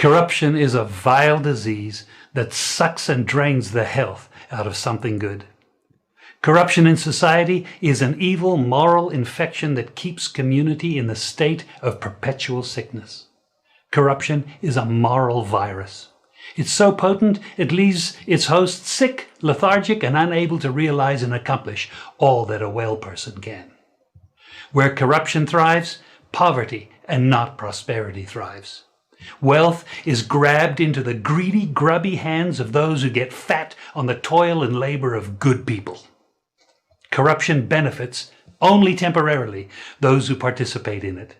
Corruption is a vile disease that sucks and drains the health out of something good. Corruption in society is an evil moral infection that keeps community in the state of perpetual sickness. Corruption is a moral virus. It's so potent it leaves its host sick, lethargic, and unable to realize and accomplish all that a well person can. Where corruption thrives, poverty and not prosperity thrives. Wealth is grabbed into the greedy, grubby hands of those who get fat on the toil and labor of good people. Corruption benefits, only temporarily, those who participate in it.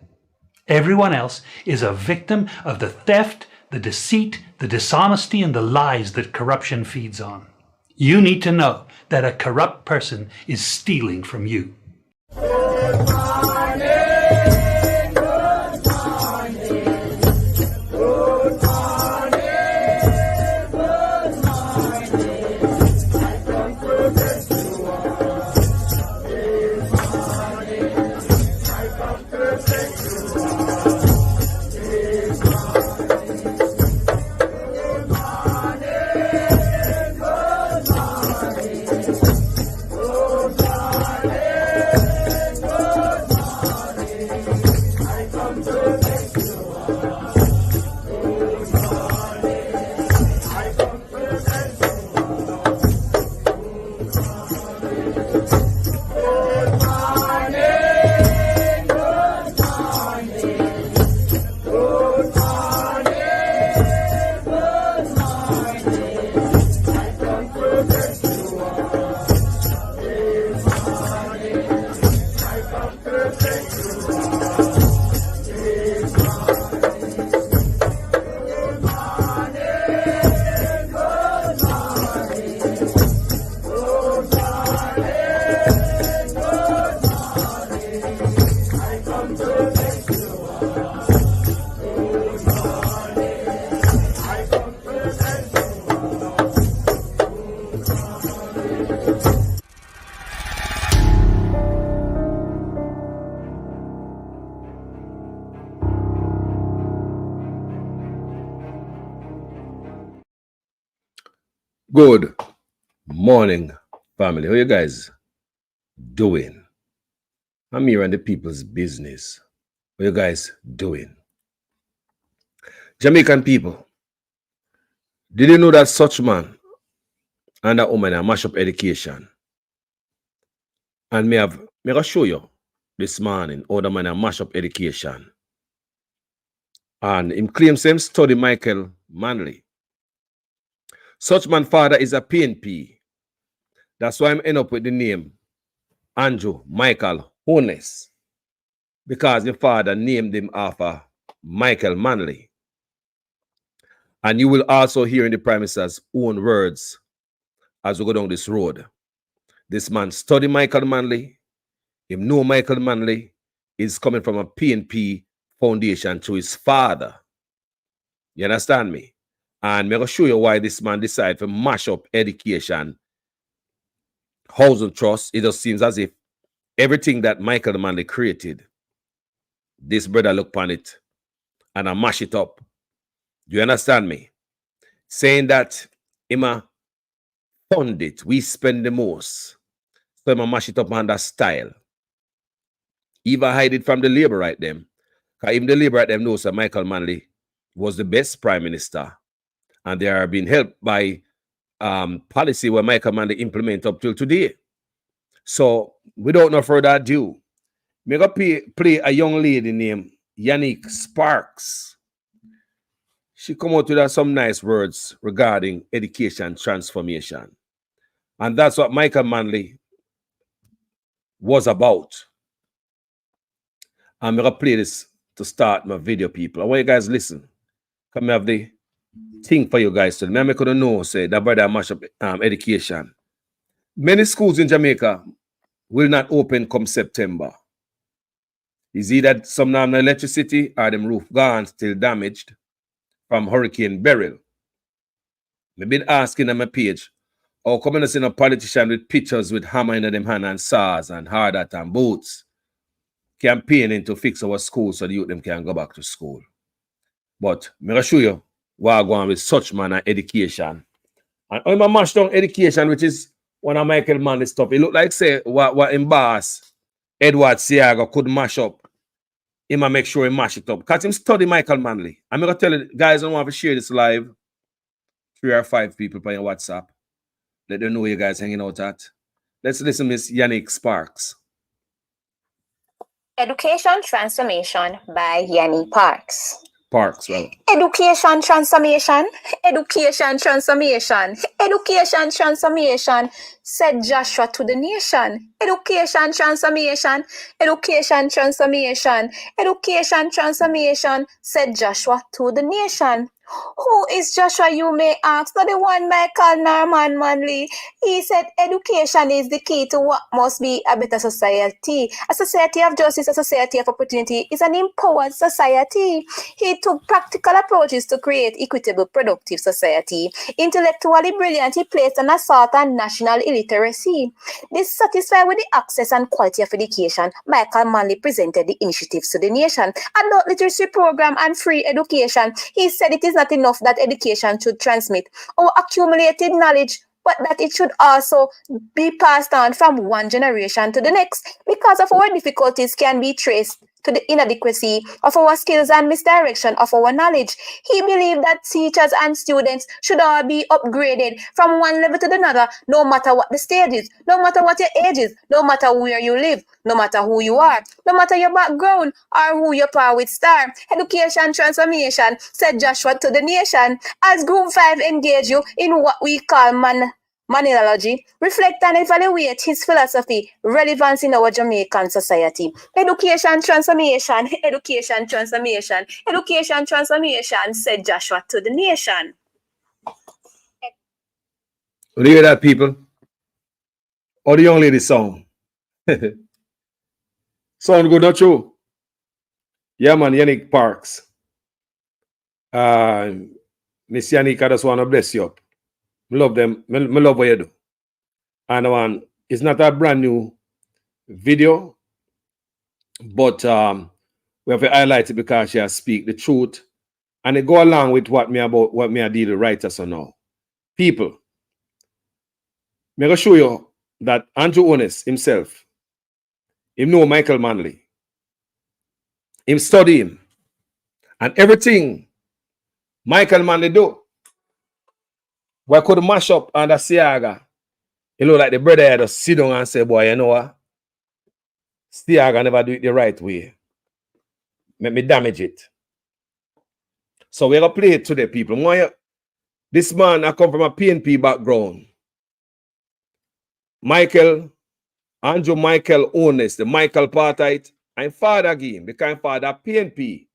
Everyone else is a victim of the theft, the deceit, the dishonesty, and the lies that corruption feeds on. You need to know that a corrupt person is stealing from you. Good morning, family. How you guys doing? I'm here on the people's business. How you guys doing? Jamaican people, did you know that such man and that woman are mash up education? And me gonna show you this morning how the man are mash up education. And him claims him study Michael Manley. Such man father is a PNP. That's why I'm end up with the name Andrew Michael Holness. Because the father named him after Michael Manley. And you will also hear in the Prime Minister's own words as we go down this road. This man study Michael Manley. Him know Michael Manley is coming from a PNP foundation to his father. You understand me? And I'm going to show you why this man decided to mash up education, housing trust. It just seems as if everything that Michael Manley created, this brother look upon it and I mash it up. Do you understand me? Saying that Emma fund it, we spend the most. So Emma mash it up on that style. Even hide it from the labor right them. Because even the labor right them knows that Michael Manley was the best prime minister. And they are being helped by policy where Michael Manley implement up till today. So without no further ado, I'm going to play a young lady named Yannick Sparks. She come out with some nice words regarding education transformation. And that's what Michael Manley was about. I'm going to play this to start my video, people. I want you guys listen. Come have the thing for you guys to remember. Couldn't know say that brother mash up education. Many schools in Jamaica will not open come September. Is either some now no electricity or them roof gone still damaged from Hurricane Beryl. I've been asking on my page, how come I see a politician with pictures with hammer in them hand and saws and hard hat and boots campaigning to fix our schools so the youth them can go back to school. But I'm going to show you while going with such man and education. And when I mash down education, which is one of Michael Manley stuff, it looked like say what in boss Edward Seaga could mash up. He might make sure he mash it up. Because him study Michael Manley. I'm gonna tell you, guys, I don't want to share this live. 3 or 5 people on your WhatsApp. Let them know where you guys hanging out at. Let's listen to Miss Yannick Sparks. Education Transformation by Yannick Parks. Parks, well. Education transformation, education transformation, education transformation, said Joshua to the nation. Education transformation, education transformation, education transformation, said Joshua to the nation. Who is Joshua, you may ask? Not the one Michael Norman Manley. He said education is the key to what must be a better society. A society of justice, a society of opportunity is an empowered society. He took practical approaches to create equitable, productive society. Intellectually brilliant, he placed an assault on national illiteracy. Dissatisfied with the access and quality of education, Michael Manley presented the initiatives to the nation. Adult literacy program and free education. He said it is not enough that education should transmit our accumulated knowledge, but that it should also be passed on from one generation to the next, because of our difficulties can be traced to the inadequacy of our skills and misdirection of our knowledge. He believed that teachers and students should all be upgraded from one level to another, no matter what the stage is, no matter what your age is, no matter where you live, no matter who you are, no matter your background or who you par with star. Education transformation, said Joshua to the nation. As Group 5 engage you in what we call Manilology, reflect and evaluate his philosophy, relevance in our Jamaican society. Education transformation, education transformation, education transformation, said Joshua to the nation. Do you hear that, people? Or the young lady song? Sound good, not true? Yeah, man, Yannick Parks. Miss Yannick, I just want to bless you up. I love them. I love what you do. And it's not a brand new video, but we have to highlight it because she has speak the truth, and it go along with what me I deal with writers on now. People, I'm gonna show you that Andrew Honest himself, him know Michael Manley, him study him, and everything Michael Manley do. We could mash up under Seaga. You know, like the brother had to sit down and say, boy, you know what? Seaga never do it the right way. Make me damage it. So we're going to play it today, people. This man, I come from a PNP background. Andrew Michael Honest, the Michael Partite, I'm father again, because I'm father PNP.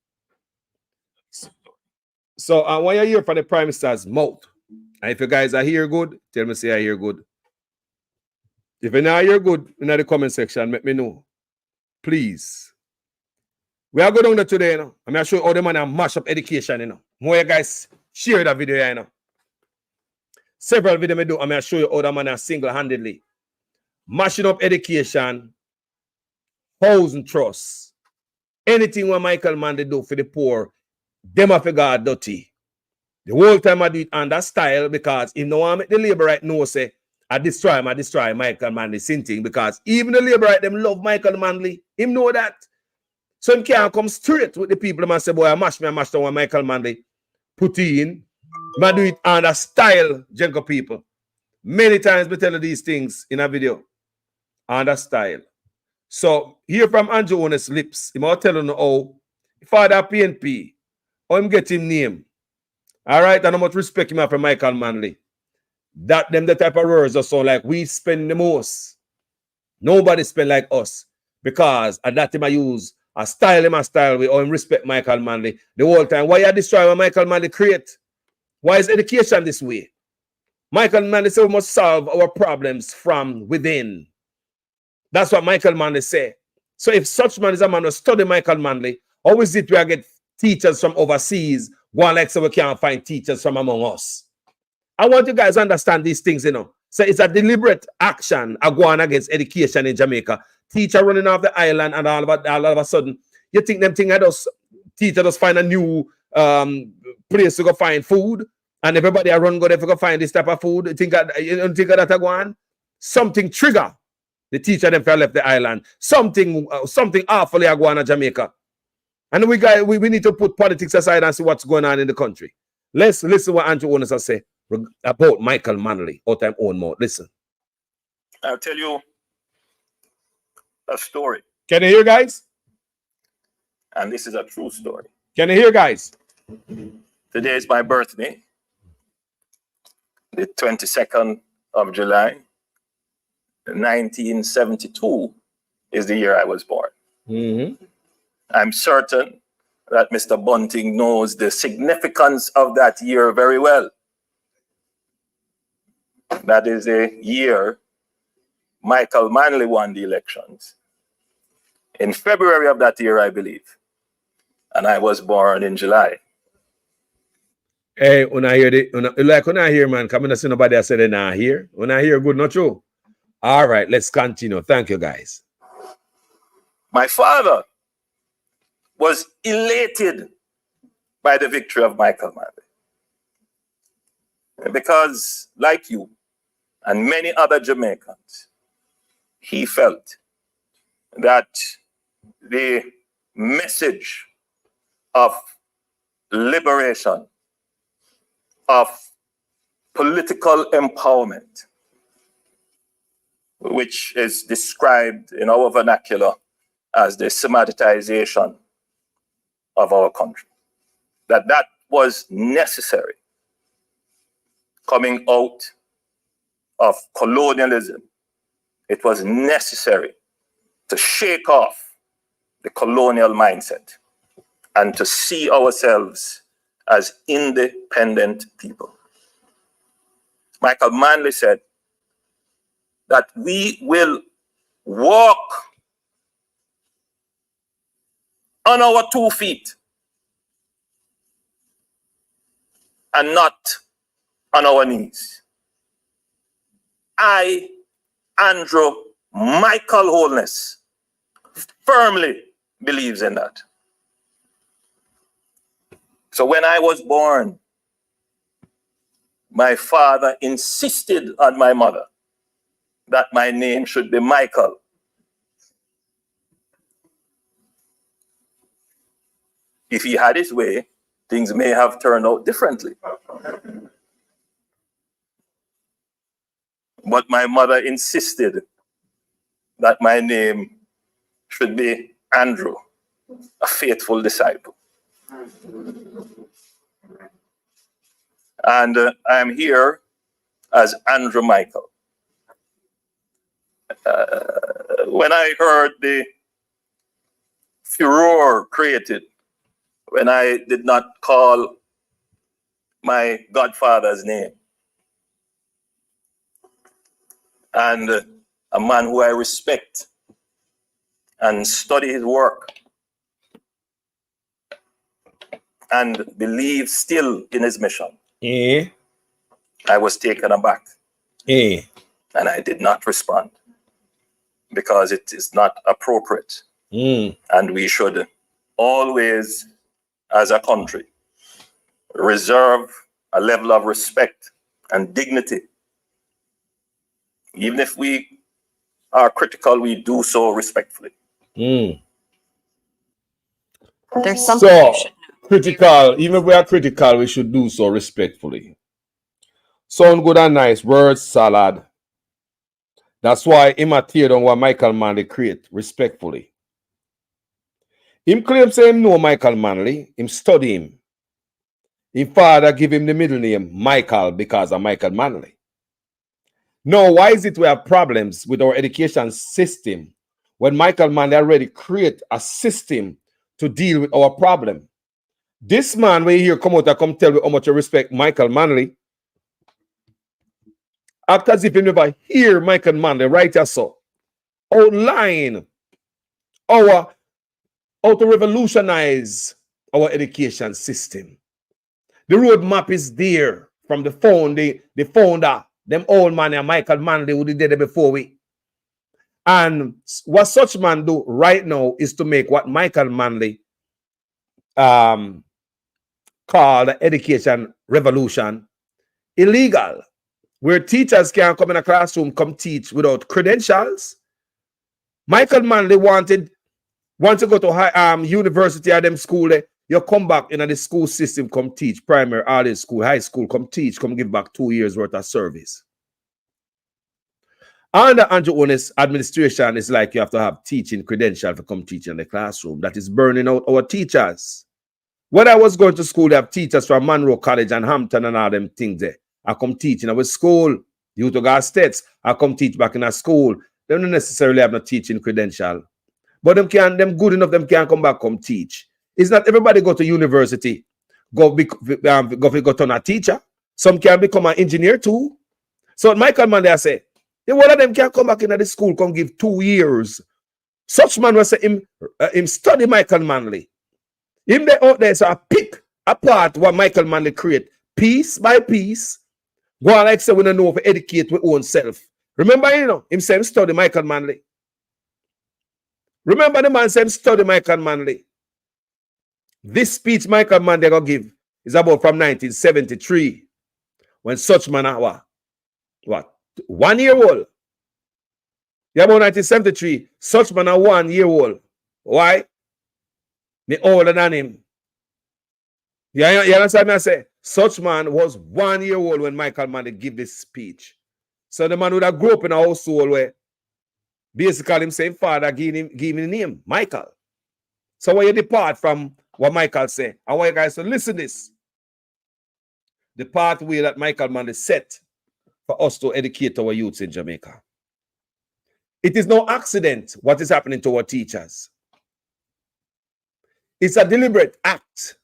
So when you hear from the Prime Minister's mouth, and if you guys are here good, tell me say I hear good. If you're not here good, in the comment section, let me know. Please. We are going down there today, you know. I'm going to show you how the man mash up education, you know. More you guys share that video, you know. Several videos I do, I'm going to show you how the man single-handedly mashing up education, housing trust, anything what Michael Manley do for the poor, them have got dirty. The whole time I do it under style, because if no one make the labor right know say I destroy Michael Manley thing, because even the labor right them love Michael Manley. Him know that. So him can't come straight with the people and say, boy, I mash down what Michael Manley put in. I do it under style, Jenko people. Many times we tell you these things in a video. Under style. So hear from Andrew Honest's lips. He might tell you how father PNP, how him get him name. All right, and how much respect him have for Michael Manley. That them the type of words or so like we spend the most. Nobody spend like us. Because at that time I use a style with or him respect Michael Manley the whole time. Why you destroy what Michael Manley create? Why is education this way? Michael Manley said we must solve our problems from within. That's what Michael Manley said. So if such man is a man who study Michael Manley, how is it we get teachers from overseas going like so we can't find teachers from among us? I want you guys to understand these things, you know. So it's a deliberate action going against education in Jamaica. Teacher running off the island and all of a sudden, you think them thing at us, teacher just find a new place to go find food, and everybody around go there to go find this type of food. You think that go on? Something trigger the teacher them for left the island. Something awfully go on in Jamaica. And we need to put politics aside and see what's going on in the country. Let's listen what Andrew Holness has say about Michael Manley out time own mouth. Listen. I'll tell you a story. Can you hear, guys? And this is a true story. Can you hear, guys? Today is my birthday. The 22nd of July, 1972 is the year I was born. Mm-hmm. I'm certain that Mr. Bunting knows the significance of that year very well. That is a year Michael Manley won the elections. In February of that year, I believe. And I was born in July. Hey, when I hear, man, come in and see nobody I said they not here. When I hear, good, not true. All right, let's continue. Thank you, guys. My father was elated by the victory of Michael Manley. Because, like you and many other Jamaicans, he felt that the message of liberation, of political empowerment, which is described in our vernacular as the Semitization of our country, that was necessary coming out of colonialism. It was necessary to shake off the colonial mindset and to see ourselves as independent people. Michael Manley said that we will walk on our 2 feet and not on our knees. I, Andrew Michael Holness, firmly believes in that. So when I was born, my father insisted on my mother that my name should be Michael. If he had his way, things may have turned out differently. But my mother insisted that my name should be Andrew, a faithful disciple. And I'm here as Andrew Michael. When I heard the furor created when I did not call my godfather's name, and a man who I respect and study his work and believe still in his mission, I was taken aback. And I did not respond because it is not appropriate. And we should always, as a country, reserve a level of respect and dignity. Even if we are critical, we do so respectfully. There's something you should know. Critical, even if we are critical, we should do so respectfully. Sound good and nice, words salad. That's why him a tear down what Michael Manley create respectfully. Him claim say him know Michael Manley, him study him. His father give him the middle name Michael because of Michael Manley. Now, why is it we have problems with our education system when Michael Manley already create a system to deal with our problem? This man, when you hear come out and come tell you how much you respect Michael Manley, act as if you never hear Michael Manley right as so. Outline how to revolutionize our education system. The roadmap is there from the founder, them old man and Michael Manley who did it before we. And what such man do right now is to make what Michael Manley called the education revolution illegal, where teachers can come in a classroom, come teach without credentials. Michael Manley wanted to go to university or them school. You come back in the school system, come teach primary, early school, high school, come teach, come give back 2 years worth of service. Under Andrew Holness administration, it's like you have to have teaching credential to come teach in the classroom. That is burning out our teachers. When I was going to school, they have teachers from Monroe College and Hampton and all them things there. I come teach in our school, Utah States. I come teach back in a school. They don't necessarily have no teaching credential. But them good enough, them can come back, come teach. It's not everybody go to university, go turn a teacher. Some can become an engineer too. So Michael Manley, I say, one of them can come back into the school, come give 2 years. Such man was say him study Michael Manley. Him there out there, so I pick apart what Michael Manley create, piece by piece. Go on like say we don't know to educate our own self. Remember, him say him study Michael Manley. Remember the man said him study Michael Manley. This speech Michael Manley gonna give is about from 1973, when such man what 1 year old. Yeah, about 1973, such man 1 year old. Why? Me older than him. You understand me? I say, such man was 1 year old when Michael Manley give this speech. So the man would have grew up in a household where basically him saying father give him the name, Michael. So when you depart from what Michael say, I want you guys to listen to this. The pathway that Michael Manley set for us to educate our youths in Jamaica. It is no accident what is happening to our teachers. It's a deliberate act.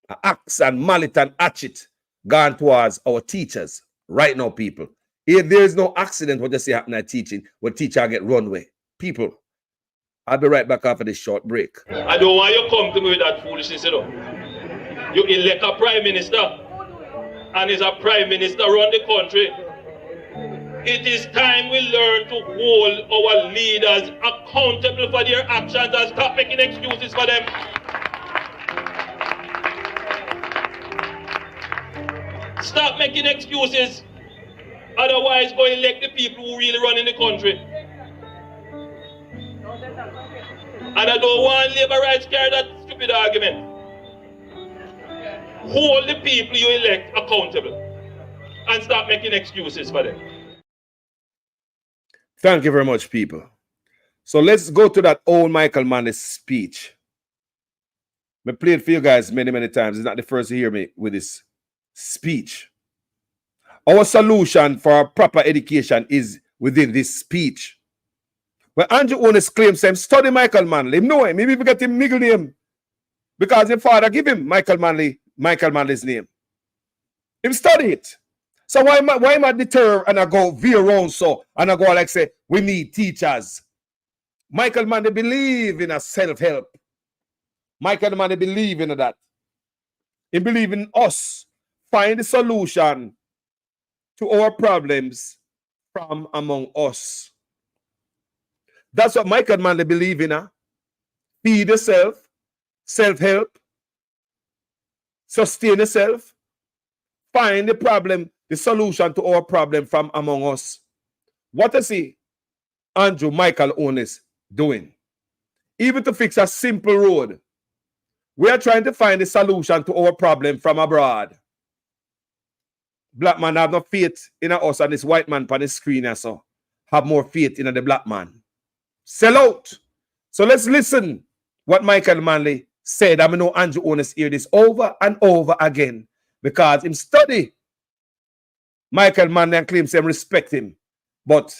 An axe and mallet and hatchet gone towards our teachers right now, people. If there is no accident, what you see happening at teaching, when teacher get runway. People, I'll be right back after this short break. I don't want you to come to me with that foolishness, You elect a prime minister, and is a prime minister run the country. It is time we learn to hold our leaders accountable for their actions and stop making excuses for them. Stop making excuses. Otherwise, go elect the people who really run in the country. And I don't want labor rights carry that stupid argument. Hold the people you elect accountable and stop making excuses for them. Thank you very much, people. So let's go to that old Michael Manley speech. I played for you guys many, many times. It's not the first to hear me with this speech. Our solution for a proper education is within this speech. When Andrew Holness claims him study Michael Manley, know him, maybe get him middle name. Because his father give him Michael Manley's name. Him study it. So why am I deter and I go veer around so and I go like say we need teachers? Michael Manley believe in a self-help. Michael Manley believe in that. He believe in us. Find the solution to our problems from among us. That's what Michael Manley believe in. Feed yourself, self-help, sustain yourself, find the problem, the solution to our problem from among us. What is he, Andrew Michael Holness, doing? Even to fix a simple road, we are trying to find the solution to our problem from abroad. Black man have no faith in us and this white man on the screen so have more faith in the black man. Sell out. So let's listen what Michael Manley said. I know Andrew Holness hear this over and over again because him study Michael Manley and claims him respect him. But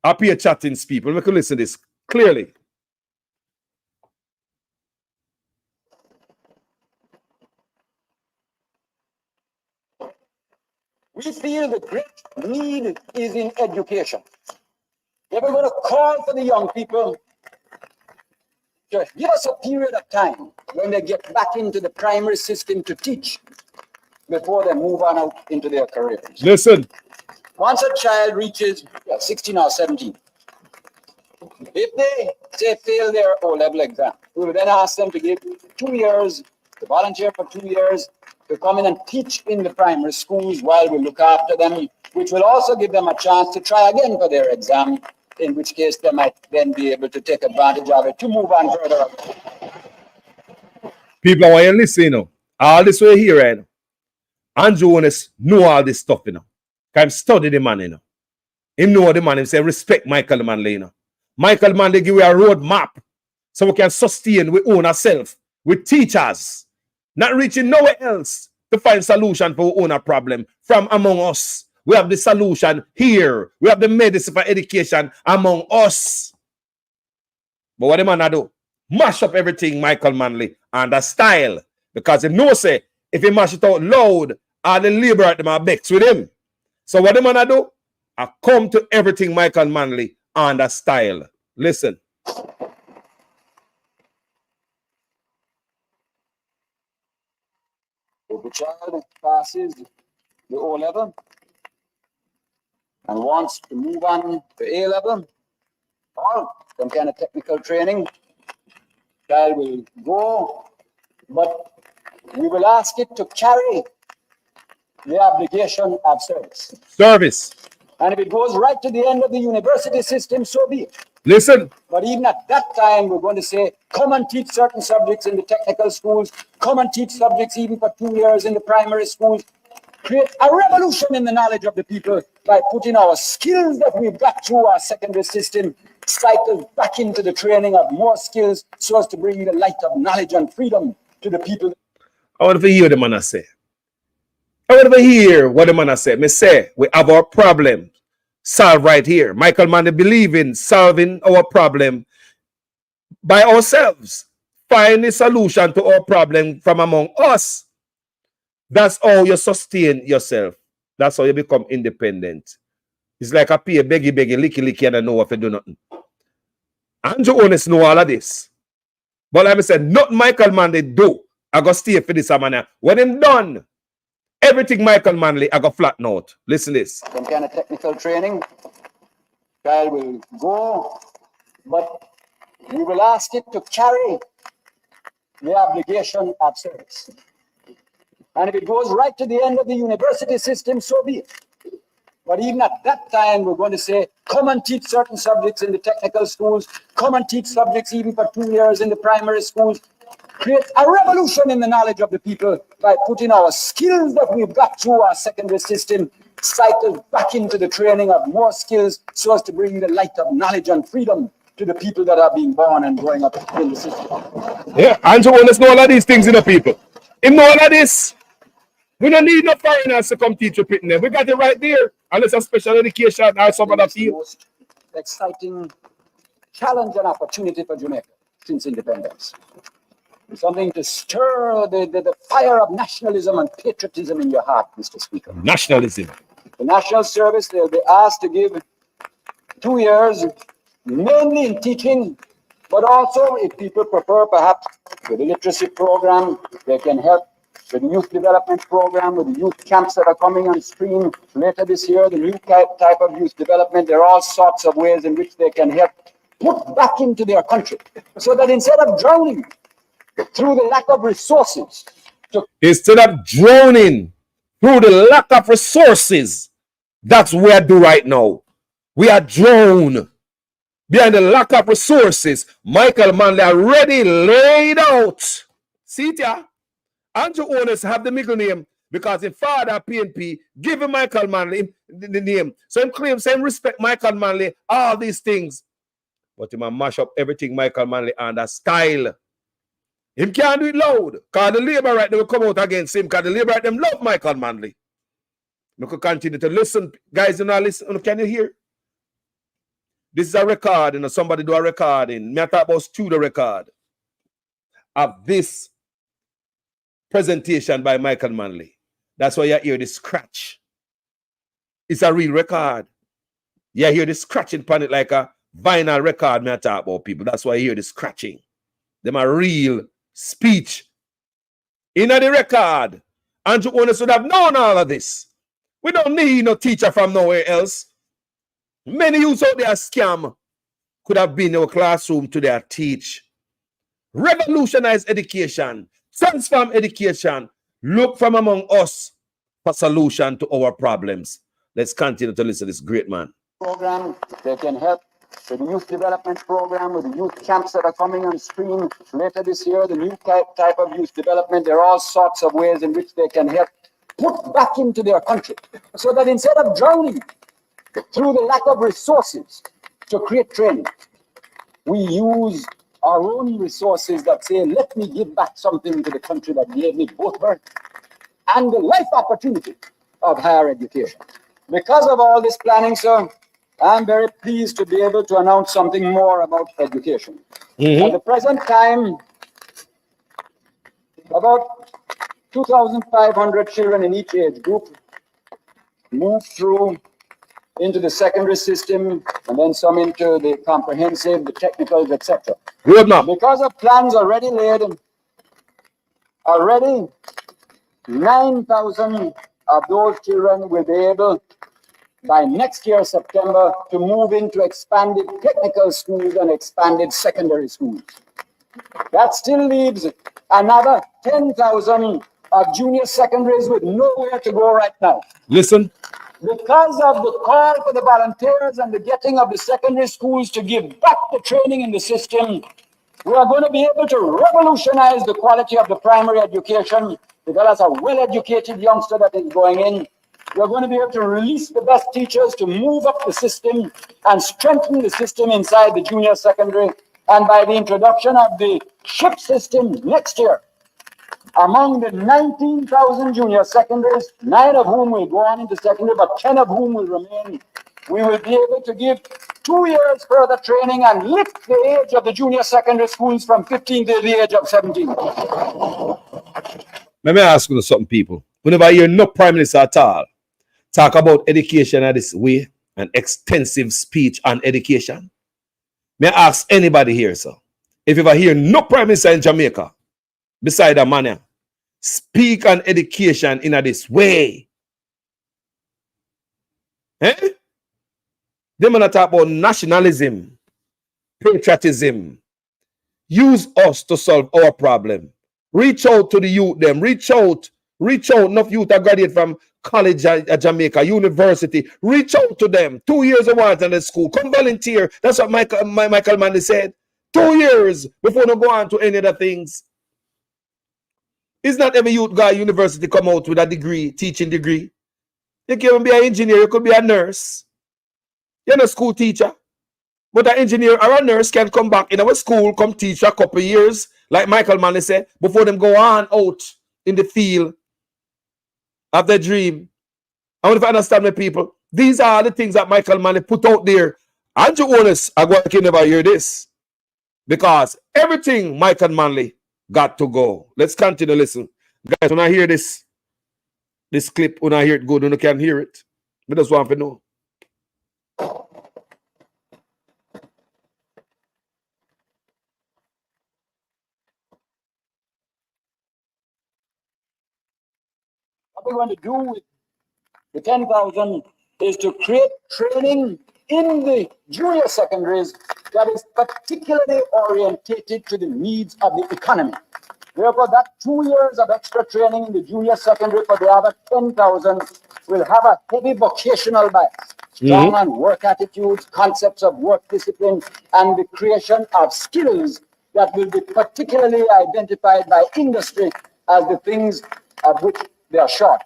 up here chatting people, we can listen to this clearly. We feel the great need is in education. We're going to call for the young people to give us a period of time when they get back into the primary system to teach before they move on out into their careers. Listen. Once a child reaches 16 or 17, if they say fail their O-level exam, we will then ask them to give 2 years to volunteer for 2 years, to come in and teach in the primary schools while we look after them, which will also give them a chance to try again for their exam, in which case they might then be able to take advantage of it to move on further. People, I want you to listen, you know. All this way here, right now. Andrew Holness know all this stuff, you know. Can study the man, you know. Him know the man, him say respect Michael Manley, you know. Michael Manley give you a road map so we can sustain we own ourselves with teachers, not reaching nowhere else to find solution for our own problem from among us. We have the solution here. We have the medicine for education among us. But what the man do? Mash up everything Michael Manley and the style. Because he knows say if he mash it out loud, all the labor at them are vexed with him. So what the man do? I come to everything Michael Manley and the style. Listen. If the child passes the O level and wants to move on to A level or some kind of technical training, child will go, but we will ask it to carry the obligation of service. Service. And if it goes right to the end of the university system, so be it. Listen. But even at that time, we're going to say, come and teach certain subjects in the technical schools, come and teach subjects even for 2 years in the primary schools, create a revolution in the knowledge of the people by putting our skills that we've got through our secondary system, cycle back into the training of more skills so as to bring the light of knowledge and freedom to the people. I want to hear what the man say. I want to hear what the man say. Me say, we have our problem solved right here. Michael Manley believe in solving our problem by ourselves. Find a solution to our problem from among us. That's how you sustain yourself. That's how you become independent. It's like a pay, beggy, licky, and I know what to do nothing. Andrew Holness know all of this. But like I said, not Michael Manley do. I go stay for this man. When I'm done, everything Michael Manley, I go flatten out. Listen to this. Some kind of technical training, child will go, but we will ask it to carry the obligation of service. And if it goes right to the end of the university system, so be it. But even at that time, we're going to say, come and teach certain subjects in the technical schools, come and teach subjects even for 2 years in the primary schools, create a revolution in the knowledge of the people by putting our skills that we've got through our secondary system, cycle back into the training of more skills so as to bring the light of knowledge and freedom to the people that are being born and growing up in the system. Yeah, Andrew Holness know all of these things in the people. He know all of this. We don't need no foreigners to come teach you pitting them. We got it right there. Unless a special education or some other field. Most exciting challenge and opportunity for Jamaica since independence. It's something to stir the fire of nationalism and patriotism in your heart, Mr. Speaker. Nationalism. The National Service, they'll be asked to give 2 years, mainly in teaching, but also, if people prefer, perhaps with the literacy program, they can help with the youth development program, with the youth camps that are coming on stream later this year, the new type of youth development. There are all sorts of ways in which they can help put back into their country so that instead of drowning through the lack of resources, instead of drowning through the lack of resources, that's what we are doing right now. We are drowned behind the lack of resources. Michael Manley already laid out. See it, yeah? Andrew Holness have the middle name because his father, PNP, give him Michael Manley the name. So him claim, same respect Michael Manley, all these things. But he might mash up everything Michael Manley and that style. Him can't do it loud. Because the labor right, they will come out against him. Because the labor right, them love Michael Manley. We could continue to listen. Guys, you know, listen. Can you hear? This is a record. You know, somebody do a recording. Me talk about studio record of this presentation by Michael Manley. That's why you hear the scratch. It's a real record. You hear the scratching on it like a vinyl record. Me talk about people. That's why you hear the scratching. Them a real speech. In the record, Andrew Holness would have known all of this. We don't need no teacher from nowhere else. Many youths out there scam could have been in our classroom to their teach. Revolutionize education. Transform education. Look from among us for solution to our problems. Let's continue to listen to this great man. Program, they can help with the youth development program, with the youth camps that are coming on stream later this year, the new type of youth development. There are all sorts of ways in which they can help put back into their country, so that instead of drowning through the lack of resources to create training, we use our own resources that say, let me give back something to the country that gave me both birth and the life opportunity of higher education. Because of all this planning, sir, I'm very pleased to be able to announce something more about education. At the present time, about 2,500 children in each age group move through into the secondary system, and then some into the comprehensive, the technicals, etc. Because of plans already laid, already 9,000 of those children will be able, by next year, September, to move into expanded technical schools and expanded secondary schools. That still leaves another 10,000 of junior secondaries with nowhere to go right now. Listen. Because of the call for the volunteers and the getting of the secondary schools to give back the training in the system, we are going to be able to revolutionize the quality of the primary education, because as a well-educated youngster that is going in, we are going to be able to release the best teachers to move up the system and strengthen the system inside the junior secondary. And by the introduction of the SHIP system next year, among the 19,000 junior secondaries, 9 of whom will go on into secondary, but 10 of whom will remain, we will be able to give 2 years further training and lift the age of the junior secondary schools from 15 to the age of 17. Let me ask you something, people. Whenever I hear no prime minister at all talk about education in this way, an extensive speech on education, may I ask anybody here, sir, if you ever hear no prime minister in Jamaica, beside a man, speak on education in this way? Eh? They want to talk about nationalism, patriotism. Use us to solve our problem. Reach out to the youth, them. Reach out. Enough youth are graduate from college at Jamaica, university. Reach out to them. 2 years of work in the school. Come volunteer. That's what Michael Manley said. 2 years before they go on to any other things. It's not every youth guy university come out with a degree, teaching degree. You can be an engineer, you could be a nurse. You're not a school teacher. But an engineer or a nurse can come back in our school, come teach a couple of years, like Michael Manley said, before them go on out in the field of their dream. I want to understand my people. These are the things that Michael Manley put out there. Andrew Holness, I can never hear this. Because everything Michael Manley got to go. Let's continue listen. Guys, when I hear this clip, when I hear it good, when you can hear it, I just want to know. What we're going to do with the 10,000 is to create training in the junior secondaries that is particularly orientated to the needs of the economy. Therefore, that 2 years of extra training in the junior secondary for the other 10,000 will have a heavy vocational bias, strong on work attitudes, concepts of work discipline, and the creation of skills that will be particularly identified by industry as the things of which they are short.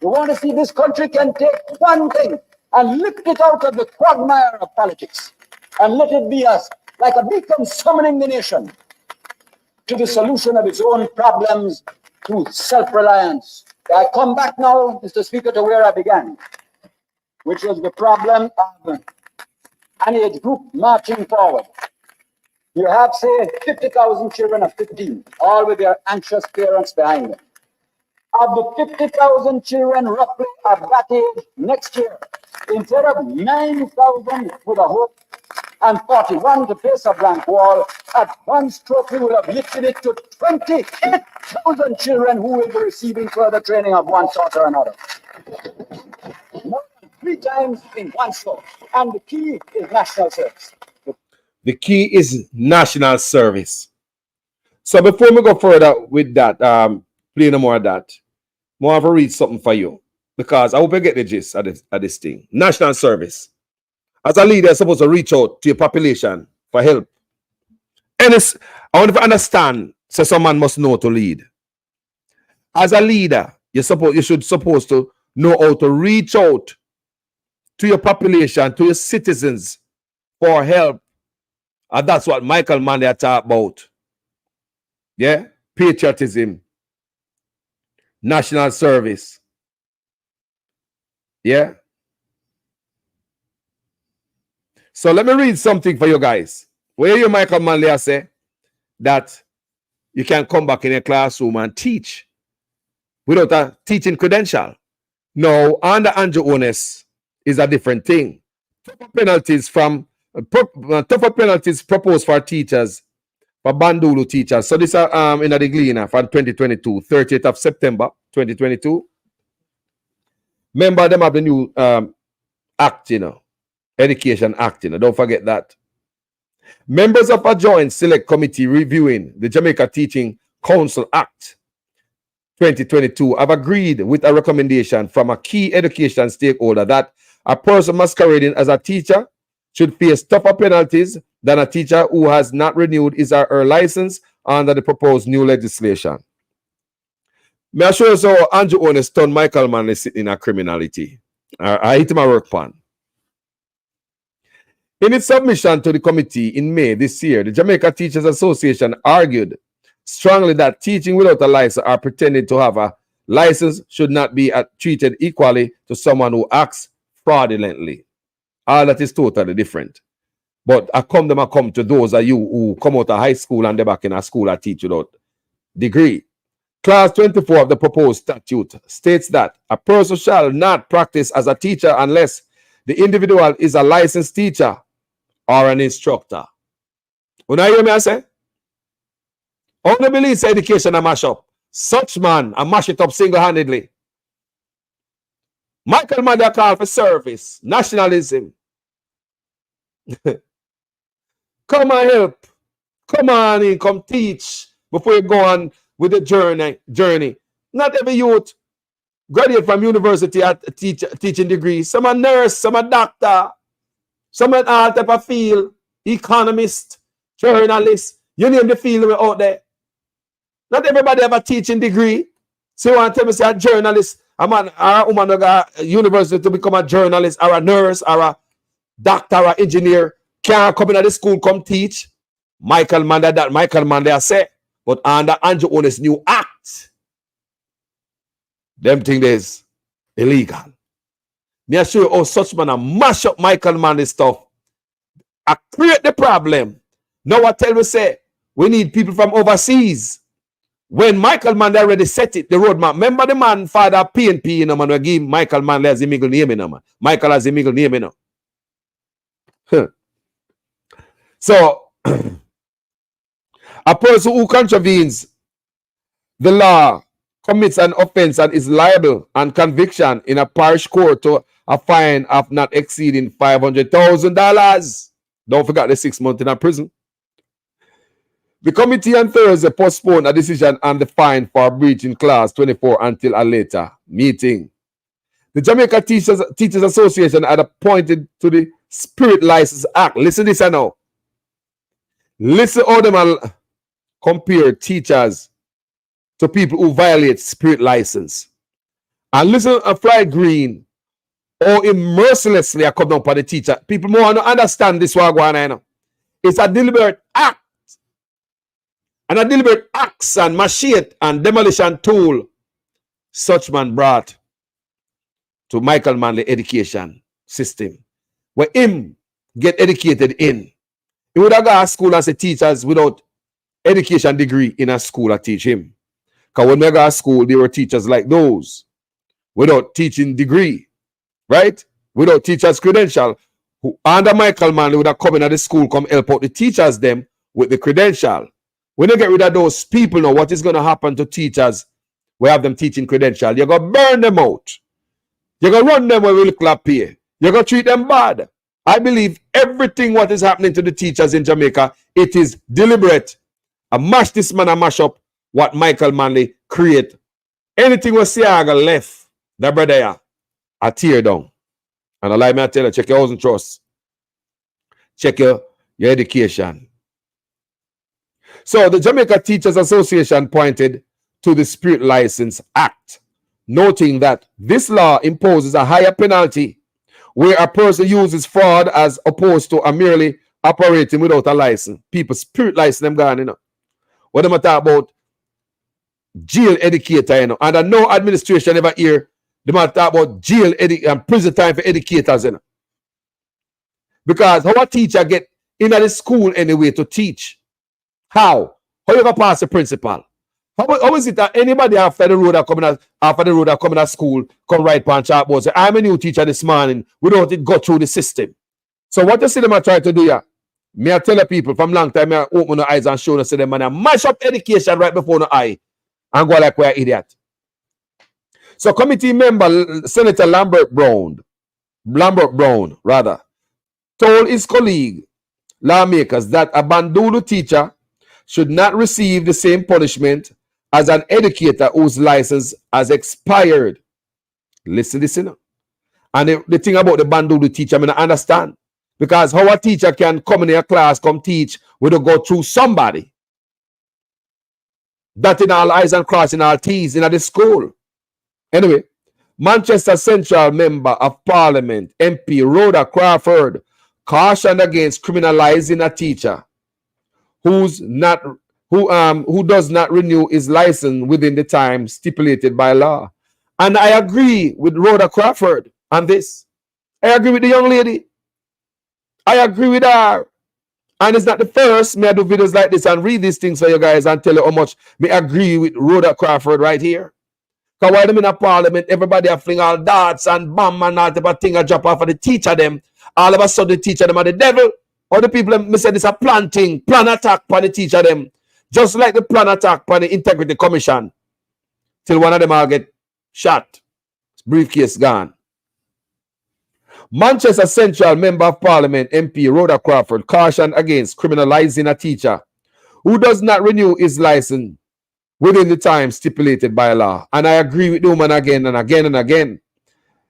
We want to see this country can take one thing and lift it out of the quagmire of politics and let it be like a beacon summoning the nation to the solution of its own problems through self-reliance. I come back now, Mr. Speaker, to where I began, which was the problem of an age group marching forward. You have, say, 50,000 children of 15, all with their anxious parents behind them. Of the 50,000 children roughly of that age next year, instead of 9,000 with a hope and 41 to face a blank wall, at one stroke we will have lifted it to 28,000 children who will be receiving further training of one sort or another. More than 3 times in one stroke. And the key is national service. The key is national service. So before we go further with that, play no more of that, more have to read something for you. Because I hope you get the gist of this thing. National service. As a leader, you're supposed to reach out to your population for help. And I want to understand, so someone must know to lead. As a leader, you should supposed to know how to reach out to your population, to your citizens for help. And that's what Michael Manley talked about. Yeah? Patriotism. National service. Yeah? So let me read something for you guys. Where you Michael Manley say that you can come back in a classroom and teach without a teaching credential. No, under Andrew Holness is a different thing. Tougher penalties proposed for teachers, for Bandulu teachers. So this is in the Gleaner from 2022, 30th of September 2022. Remember them have the new act, Education Act, don't forget that. Members of a joint select committee reviewing the Jamaica Teaching Council Act 2022 have agreed with a recommendation from a key education stakeholder that a person masquerading as a teacher should face tougher penalties than a teacher who has not renewed his or her license under the proposed new legislation. May I show you so Andrew Holness turned Michael Manley sitting in a criminality. I hit him a work pan. In its submission to the committee in May this year, the Jamaica Teachers Association argued strongly that teaching without a license or pretending to have a license should not be treated equally to someone who acts fraudulently. All that is totally different. But I come to those of you who come out of high school and they're back in a school and teach without degree. Clause 24 of the proposed statute states that a person shall not practice as a teacher unless the individual is a licensed teacher or an instructor. When I hear me, I say, only believes education a mash up. Such man, I mash it up single-handedly. Michael Manley called for service, nationalism. Come and help. Come on in, come teach before you go on with the journey. Not every youth graduate from university at teaching degree. Some a nurse, some a doctor, some at all type of field, economist, journalist. You name the field out there. Not everybody have a teaching degree. So you want to tell me say a journalist, a man or a woman who got a university to become a journalist or a nurse or a doctor or engineer can't come into the school, come teach. Michael Manley say, but under Andrew Holness new act, them thing is illegal. Me I show you how such man a mash up Michael Manley stuff. I create the problem. Now I tell you say we need people from overseas. When Michael Manley already set it, the roadmap. Remember the man father PNP, man, we give Michael Manley as a middle name, man. Michael as a middle name, So a person who contravenes the law commits an offense and is liable and conviction in a parish court to a fine of not exceeding $500,000. Don't forget the 6 months in a prison. The committee on Thursday postponed a decision on the fine for breaching clause 24 until a later meeting. The Jamaica Teachers Association had appointed to the Spirit License Act. Listen to this now. Listen how them compare teachers to people who violate spirit license. And listen to Fly Green, or mercilessly come down for the teacher. People more want to understand this one. It's a deliberate act. And a deliberate axe and machete and demolition tool such man brought to Michael Manley education system, where him get educated in. He would have got a school as a teachers without education degree in a school to teach him. Because when we got a school, there were teachers like those without teaching degree, right? Without teacher's credential. Who under Michael Manley would have come into the school, come help out the teachers them with the credential. When you get rid of those people now, what is going to happen to teachers? We have them teaching credential. You're going to burn them out. You're going to run them when we look up here. You're going to treat them bad. I believe everything what is happening to the teachers in Jamaica, it is deliberate I mash this man, I mash up what Michael Manley create. Anything was Siaga left, that brother, I tear down. And I like me, I tell you, check your housing trust. Check your education. So the Jamaica Teachers Association pointed to the Spirit License Act, noting that this law imposes a higher penalty where a person uses fraud as opposed to a merely operating without a license. People spirit license them gone, you know. What am I talking about? Jail educator, you know. And I know administration ever hear them talk about jail and prison time for educators, you know. Because how a teacher get in the school anyway to teach? How? How you gonna pass the principal? How is it that anybody after the road are coming at school come right on chalkboard say, I'm a new teacher this morning without it go through the system? So what you see them are trying to do here? Me I tell the people from long time, I open the eyes and show them, say them man, I mash up education right before the eye and go like we're an idiot. So committee member Senator Lambert Brown, told his colleague lawmakers that a Bandulu teacher should not receive the same punishment as an educator whose license has expired. Listen, listen. And the thing about the Bandulu teacher, I mean, I understand. Because how a teacher can come in a class, come teach, without go through somebody. That in all eyes and crossing all T's in the school. Anyway, Manchester Central Member of Parliament, MP Rhoda Crawford, cautioned against criminalizing a teacher who does not renew his license within the time stipulated by law. And I agree with Rhoda Crawford on this. I agree with the young lady. I agree with her. And it's not the first me I do videos like this and read these things for you guys and tell you how much me agree with Rhoda Crawford right here. Because while them in a parliament, everybody are fling all darts and bomb and all type of thing and drop off of the teacher them. All of a sudden the teacher them are the devil. Or the people me say this a plan attack on the teacher them. Just like the plan attack on the Integrity Commission. Till one of them all get shot. Briefcase gone. Manchester Central Member of Parliament MP Rhoda Crawford cautioned against criminalizing a teacher who does not renew his license within the time stipulated by law. And I agree with the woman again and again and again.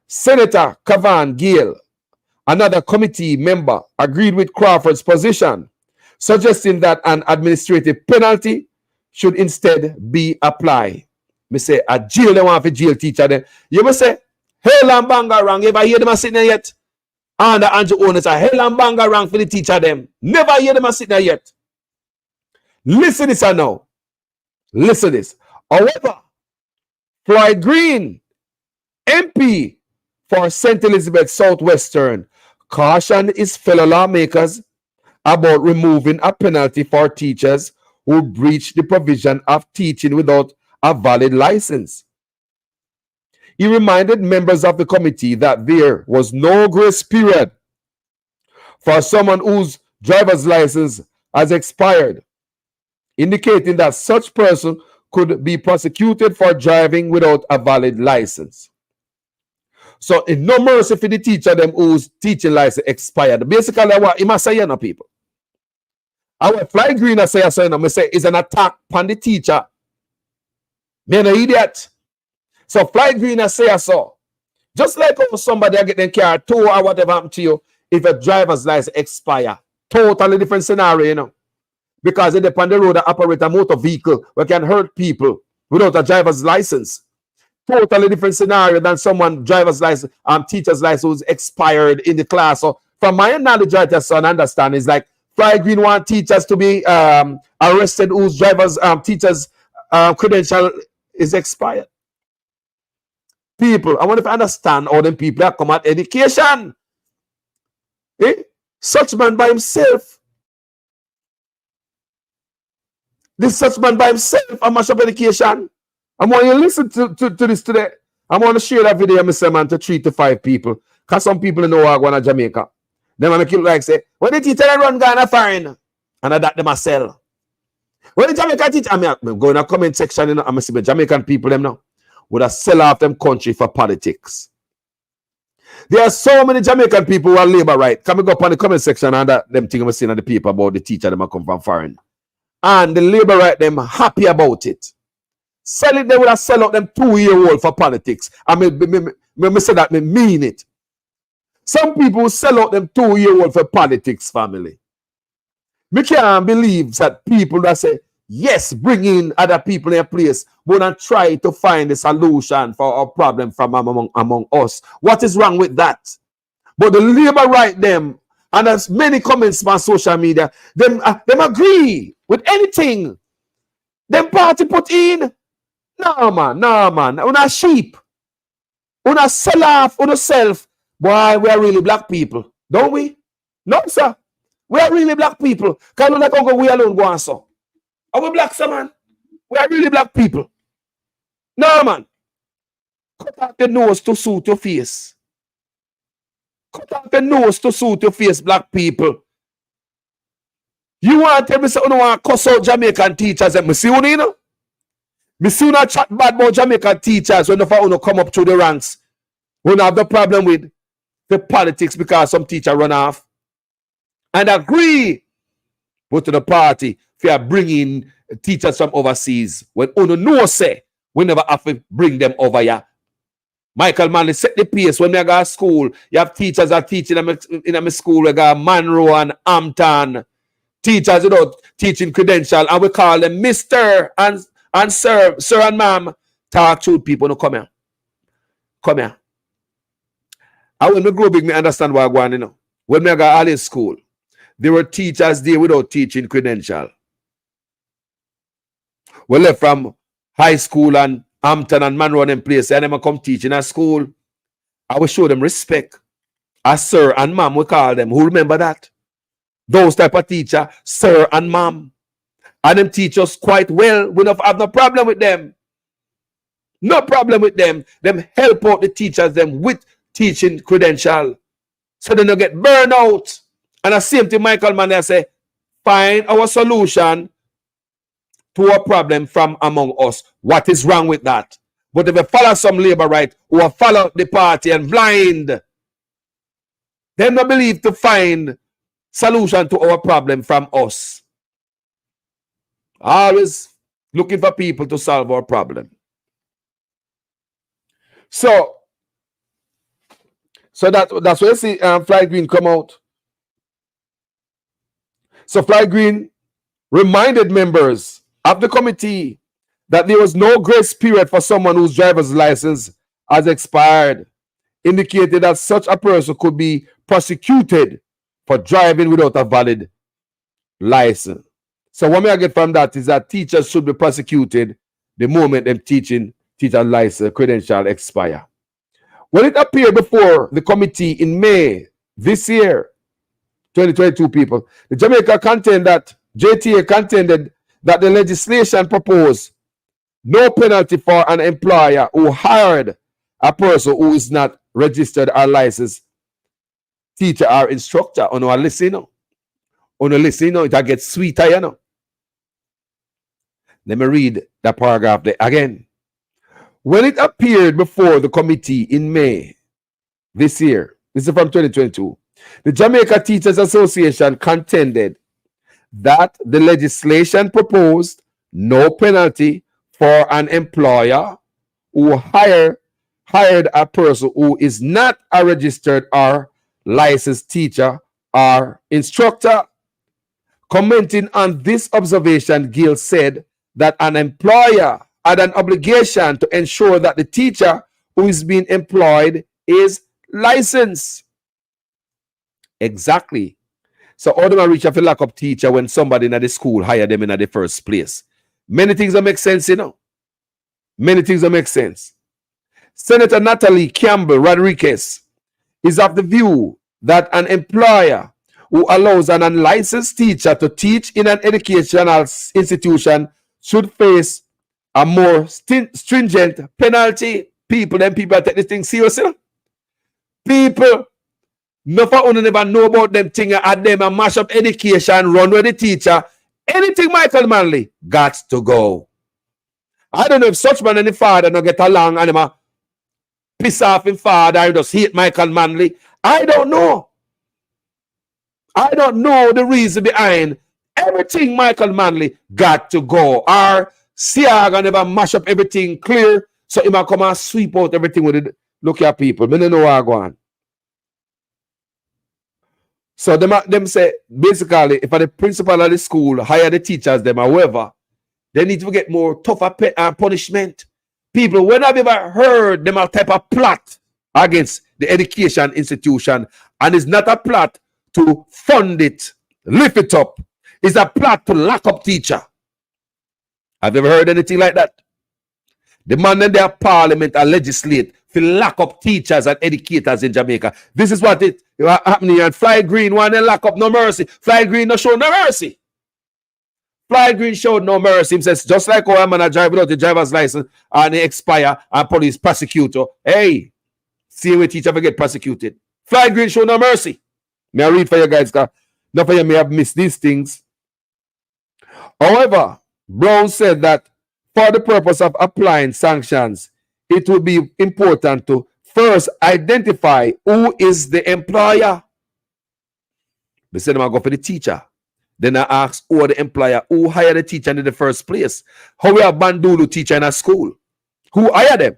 Senator Cavan Gale, another committee member, agreed with Crawford's position, suggesting that an administrative penalty should instead be applied. Me say, a jail, they want for jail teacher then. You must say, hell and banga wrong. You ever hear them sitting there yet? And the Andrew owners are hell and banga wrong for the teacher them. Never hear them sitting there yet. Listen this now. Listen this. However, Floyd Green, MP for St. Elizabeth Southwestern, cautioned his fellow lawmakers about removing a penalty for teachers who breach the provision of teaching without a valid license. He reminded members of the committee that there was no grace period for someone whose driver's license has expired, indicating that such person could be prosecuted for driving without a valid license. So, in no mercy for the teacher them whose teaching license expired. Basically, what he must say, you know, people. Our Fly Green I say, is an attack on the teacher. Me an idiot. So Fly Green I say so. Just like if somebody get them car tow or whatever happened to you, if a driver's license expire. Totally different scenario, you know. Because it depends on the road that operate a motor vehicle where can hurt people without a driver's license. Totally different scenario than someone driver's license, teacher's license who's expired in the class. So from my knowledge, right, so I understand is like Fly Green want teachers to be arrested whose driver's teacher's credential is expired. People, I want to understand all them people that come at education. Such man by himself. This such man by himself, I mash up education. I want you to listen to this today. I want to share that video, Mr. Man, to 3 to 5 people. Because some people know I go to Jamaica. Then I make it like say, when the teacher run Ghana foreign, and I that them a sell. When the Jamaican teacher, I'm going to the comment section, you know, I'm see the Jamaican people them now would have sell off them country for politics. There are so many Jamaican people who are labor right. Come go up on the comment section and that them thing I'm seeing on the paper about the teacher them come from foreign. and the labor right them happy about it. Sell it, they would have sell out them 2-year-old for politics. I me say that, me mean it. Some people sell out them 2-year-old for politics, family. Me can't believe that people that say, yes, bring in other people in a place, but not try to find a solution for our problem from among us. What is wrong with that? But the labor right them, and there's many comments on social media, them agree with anything them party put in. No man. Una sheep. Una sell off on yourself. Boy, we are really black people. Don't we? No, sir. We are really black people. Can't like Uncle we alone go on so. Are we black, sir, man? We are really black people. No, man. Cut off the nose to suit your face. Cut off the nose to suit your face, black people. You want to tell me say you don't want to cuss out Jamaican teachers and me see you know? Me see you chat bad about Jamaican teachers when you come up through the ranks. We don't have the problem with the politics because some teacher run off. And agree with the party if you are bringing teachers from overseas. When you know say, we never have to bring them over here. Michael Manley set the pace. When we go to school, you have teachers that are teaching in my school. We got Monroe and Hampton. Teachers without teaching credential. And we call them Mr. and Sir and Ma'am. Talk to people. No, come here. Come here. And when we grow big, we understand what I'm going, you know. When we got all in school, there were teachers there without teaching credential. We left from high school and Hampton and Monroe and place, and them come teaching at school. I will show them respect. As sir and ma'am, we call them. Who remember that? Those type of teacher, sir and ma'am. And them teach us quite well. We don't have no problem with them. No problem with them. Them help out the teachers them with teaching credential. So they don't get burned out. And the same thing Michael Manley say, find our solution to a problem from among us. What is wrong with that? But if we follow some labor right or follow the party and blind, they don't believe to find solution to our problem from us. Always looking for people to solve our problem. So that's where you see Fly Green come out. So Fly Green reminded members of the committee that there was no grace period for someone whose driver's license has expired, indicated that such a person could be prosecuted for driving without a valid license. So what I get from that is that teachers should be prosecuted the moment them teacher license credential expire. When it appeared before the committee in May this year, 2022 people, the JTA contended that the legislation proposed no penalty for an employer who hired a person who is not registered or licensed teacher or instructor. On our listen, it gets sweeter, you know. Let me read that paragraph there again. When it appeared before the committee in May this year, this is from 2022, the Jamaica Teachers Association contended that the legislation proposed no penalty for an employer who hired a person who is not a registered or licensed teacher or instructor. Commenting on this observation, Gill said that an employer had an obligation to ensure that the teacher who is being employed is licensed. Exactly. So how do I reach a lack of teacher when somebody in the school hired them in the first place? Many things that make sense, you know. Many things that make sense. Senator Natalie Campbell Rodriguez is of the view that an employer who allows an unlicensed teacher to teach in an educational institution should face a more stringent penalty. People take this thing seriously. People, no for only never know about them thing at them and mash up education, run with the teacher. Anything Michael Manley got to go. I don't know if such man and the father don't get along and them piss off his father and just hate Michael Manley. I don't know. I don't know the reason behind Everything Michael Manley got to go. Or Siaga never mash up everything clear, so he might come and sweep out everything with it. Look at people. I don't know what I go on. So them say, basically, if the principal of the school hire the teachers, them or whoever, they need to get more tougher punishment. People, when have you ever heard them a type of plot against the education institution? And it's not a plot to fund it, lift it up. It's a plot to lock up teacher. Have you ever heard anything like that? The man in their parliament and legislate to lock up teachers and educators in Jamaica. This is what it happening. And Fly Green want to lock up no mercy. Fly Green no show no mercy. Fly Green showed no mercy. He says, just like how a man drive without the driver's license and they expire and police prosecutor. Hey, see where teacher get prosecuted. Fly Green show no mercy. May I read for you guys, because none of you may have missed these things. However, Brown said that for the purpose of applying sanctions, it would be important to first identify who is the employer. They said, I'm going to go for the teacher. Then I ask who are the employer, who hired the teacher in the first place. How we have Bandulu teacher in a school? Who hired them?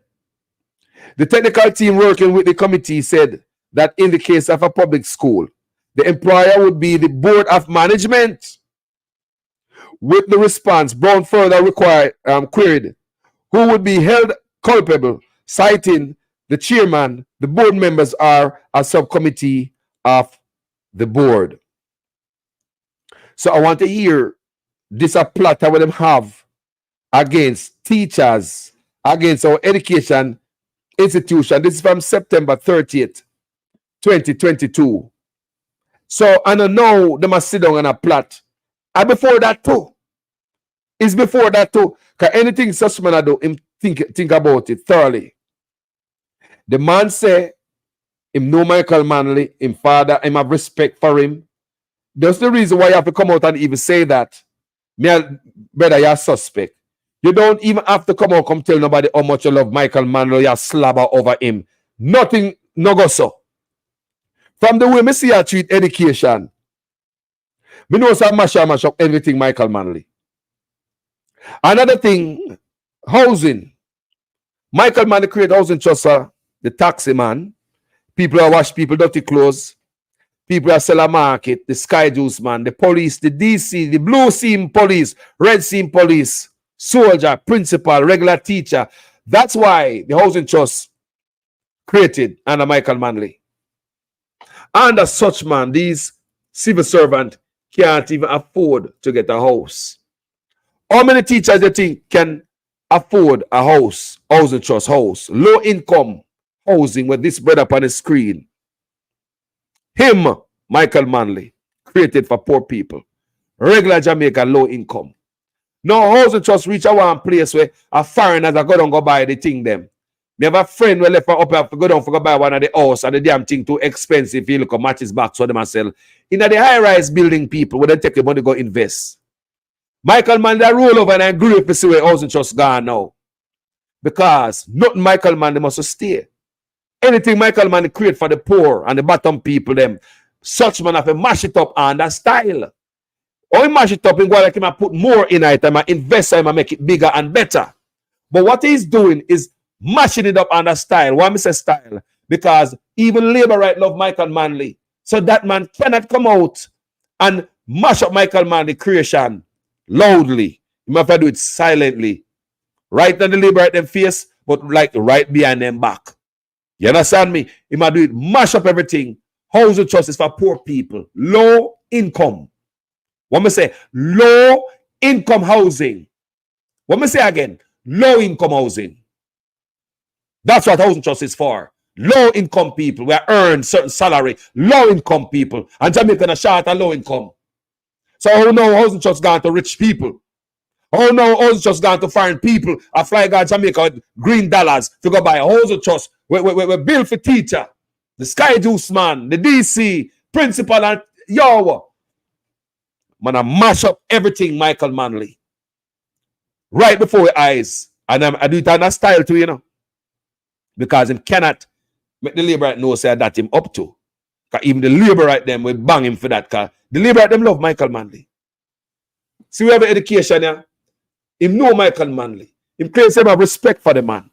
The technical team working with the committee said that in the case of a public school, the employer would be the board of management. With the response, Brown further queried who would be held culpable, citing the chairman, the board members are a subcommittee of the board. So I want to hear this a plot that them have against teachers, against our education institution. This is from September 30th, 2022. So I don't know they must sit down on a plot. And before that too. It's before that too. Because anything such man I do, him think about it thoroughly. The man say, him know Michael Manley, him father, him have respect for him. That's the reason why you have to come out and even say that. Brother, you're suspect. You don't even have to come out come tell nobody how much you love Michael Manley, you slabber over him. Nothing, no go so. From the way me see you treat education, me know some mash up everything Michael Manley. Another thing, housing. Michael Manley create housing trust, the taxi man. People who wash people dirty clothes. People who sell a market, the Sky Juice man, the police, the DC, the Blue Seam police, Red Seam police, soldier, principal, regular teacher. That's why the housing trust created under Michael Manley. Under such man, these civil servants can't even afford to get a house. How many teachers do you think can afford a house, housing trust house, low income housing with this bread up on the screen? Him, Michael Manley, created for poor people. Regular Jamaica, low income. Now, housing trust reach a one place where a foreigners are going to go buy the thing them. Me have a friend who left up here to go down for go buy one of the house and the damn thing too expensive. You look at matches back so them and sell. In the high-rise building people, where they take the money go invest. Michael Manley roll over and agree to see where housing trust gone now. Because nothing Michael Manley must stay. Anything Michael Manley create for the poor and the bottom people, them, such man have to mash it up under style. Or he mash it up and go like him and put more in it and invest in it and make it bigger and better. But what he's doing is mashing it up under style. Why I say style? Because even labor right love Michael Manley. So that man cannot come out and mash up Michael Manley creation loudly. He must have to do it silently. Right on the labor right them face, but like right behind them back. You understand me? He must do it, mash up everything. Housing trust is for poor people. Low income. What me say? Low income housing. What me say again? Low income housing. That's what housing trust is for. Low income people who earn certain salary. Low income people. And Jamaica is short and low income. So how now housing trust gone to rich people? How now housing trust gone to foreign people? I fly guard Jamaica with green dollars to go buy a housing trust. We bill for teacher. The Sky Juice man. The DC. Principal and yo. Man, I mash up everything Michael Manley. Right before your eyes. And I do it on a style too, you know. Because him cannot make the labor right know say that him up to. Because even the labor right them will bang him for that. Because the labor right them love Michael Manley. See, we have education here. Him know Michael Manley. Him claims him have respect for the man.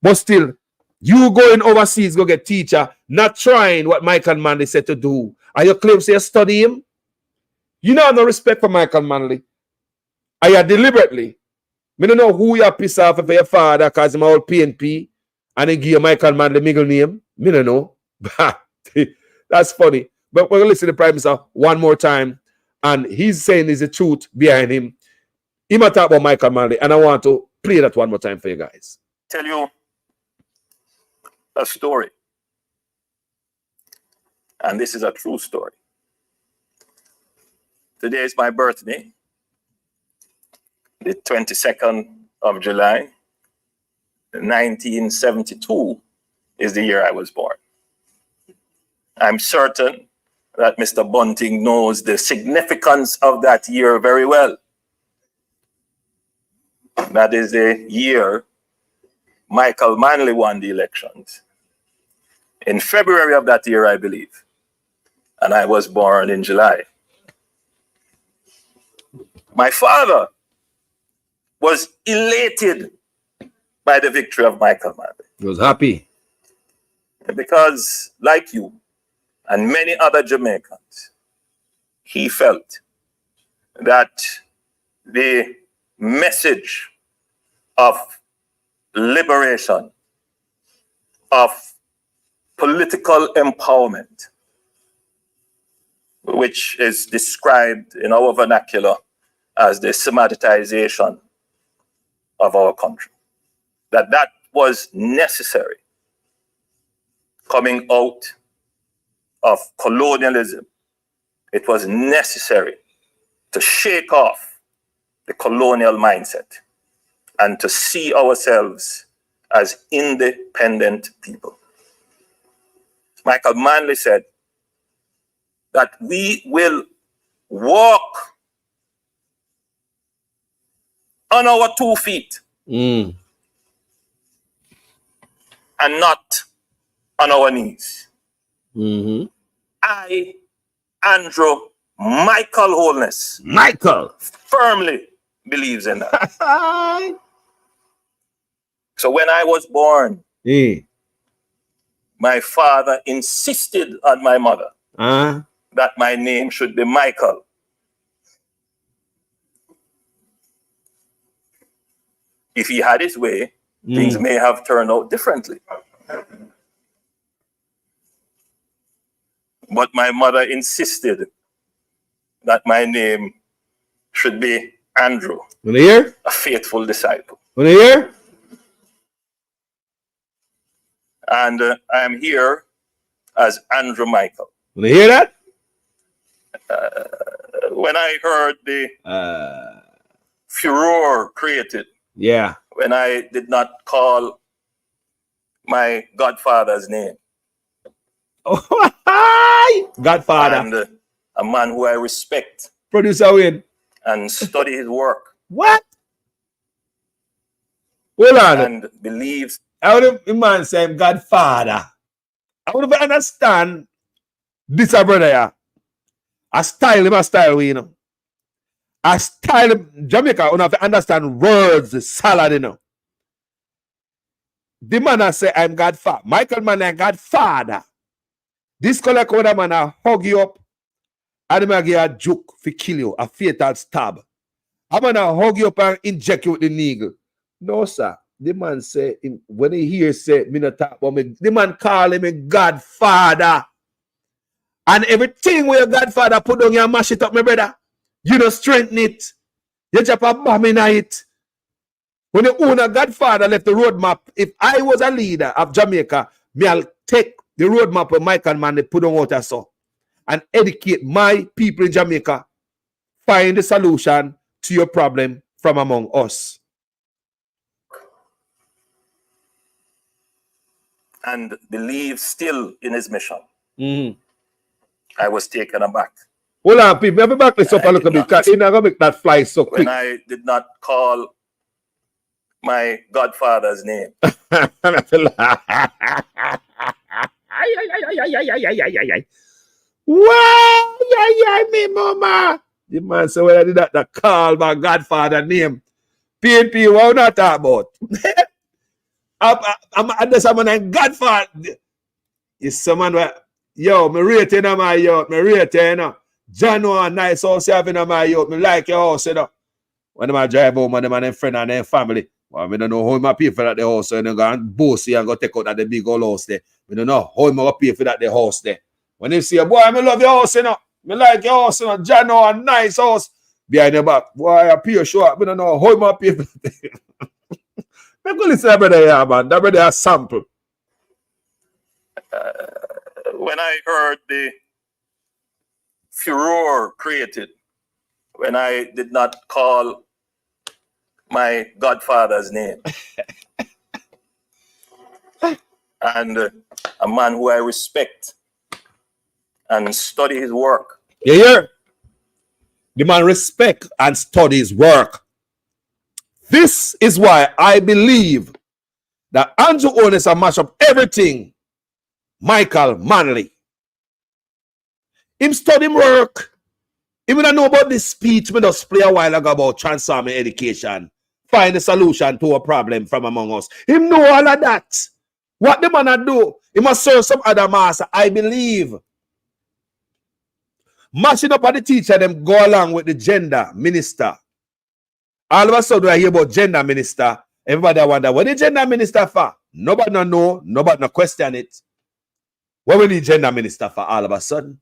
But still, you going overseas, go get teacher, not trying what Michael Manley said to do. And you claim say you study him? You know no respect for Michael Manley. And you deliberately. Me don't know who you piss off for your father because him old PNP and then give you Michael Manley middle name. Me don't know. That's funny. But we're going to listen to the Prime Minister one more time. And he's saying is the truth behind him. He might talk about Michael Manley. And I want to play that one more time for you guys. Tell you a story. And this is a true story. Today is my birthday. The 22nd of July, 1972 is the year I was born. I'm certain that Mr. Bunting knows the significance of that year very well. That is the year Michael Manley won the elections. In February of that year, I believe. And I was born in July. My father was elated by the victory of Michael Manley. He was happy. Because, like you and many other Jamaicans, he felt that the message of liberation, of political empowerment, which is described in our vernacular as the Sematization of our country, that was necessary coming out of colonialism. It was necessary to shake off the colonial mindset and to see ourselves as independent people. Michael Manley said that we will walk on our 2 feet and not on our knees. I, Andrew Michael Holness, firmly believes in that. So when I was born, my father insisted on my mother that my name should be Michael. If he had his way, things may have turned out differently. But my mother insisted that my name should be Andrew, a faithful disciple. And I am here as Andrew Michael. When you hear that? When I heard the furor created, when I did not call my godfather's name, Godfather. and a man who I respect, Producer Wayne, and study his work. What? Hold on. And believes. How do the man say him Godfather? I want to understand this, brother. Yeah. I style him, you know. I style him. Jamaica, you have to understand words, salad, you know. The man I say I'm Godfather. Michael Manley, I'm Godfather. This color code man I hug you up and I'm give you a joke to kill you, a fatal stab. I'm gonna hug you up and inject you with the needle. No, sir. The man say, when he hears say, me not talk about me, the man call him a Godfather. And everything where your Godfather put on you mash it up, my brother. You don't strengthen it. You just a bomb in it. When the owner Godfather left the roadmap, if I was a leader of Jamaica, me I'll take the roadmap of Michael Manley put on water so and educate my people in Jamaica. Find the solution to your problem from among us. And believe still in his mission. I was taken aback. Hold on, people. Let me back this up a little bit because you're not going to make that fly so quick. When I did not call my godfather's name. Why? Me, mama. The man said, well, I did that call my godfather name. PNP, what we not talk about? I'm just a man godfather. It's someone where, yo, me rate you know my youth, me rate you know. John a nice house you have in my youth, me like your house, you know. When I drive home, when them friend and their family, well, I don't know how my pay for that the house, and they go and bossy and go take out that the big old house there. We don't know how I pay for that the house there. When they say, boy, I love your house, you know. Me like your house, you know. John a nice house. Behind the back, boy, I pay short. We don't know how I pay for that. I go listen to that brother here, man. That brother has sample. When I heard the furor created, when I did not call my godfather's name, and a man who I respect and study his work. You hear? The man respect and study his work. This is why I believe that Andrew Holness has mashed up everything Michael Manley. Him study him work. He don't know about this speech we just play a while ago about transforming education. Find a solution to a problem from among us. Him know all of that. What the man do? He must serve some other master. I believe. Mashing up at the teacher, them go along with the gender minister. All of a sudden, I hear about gender minister. Everybody wonder, what the gender minister for? Nobody no know, nobody no question it. What we need gender minister for all of a sudden?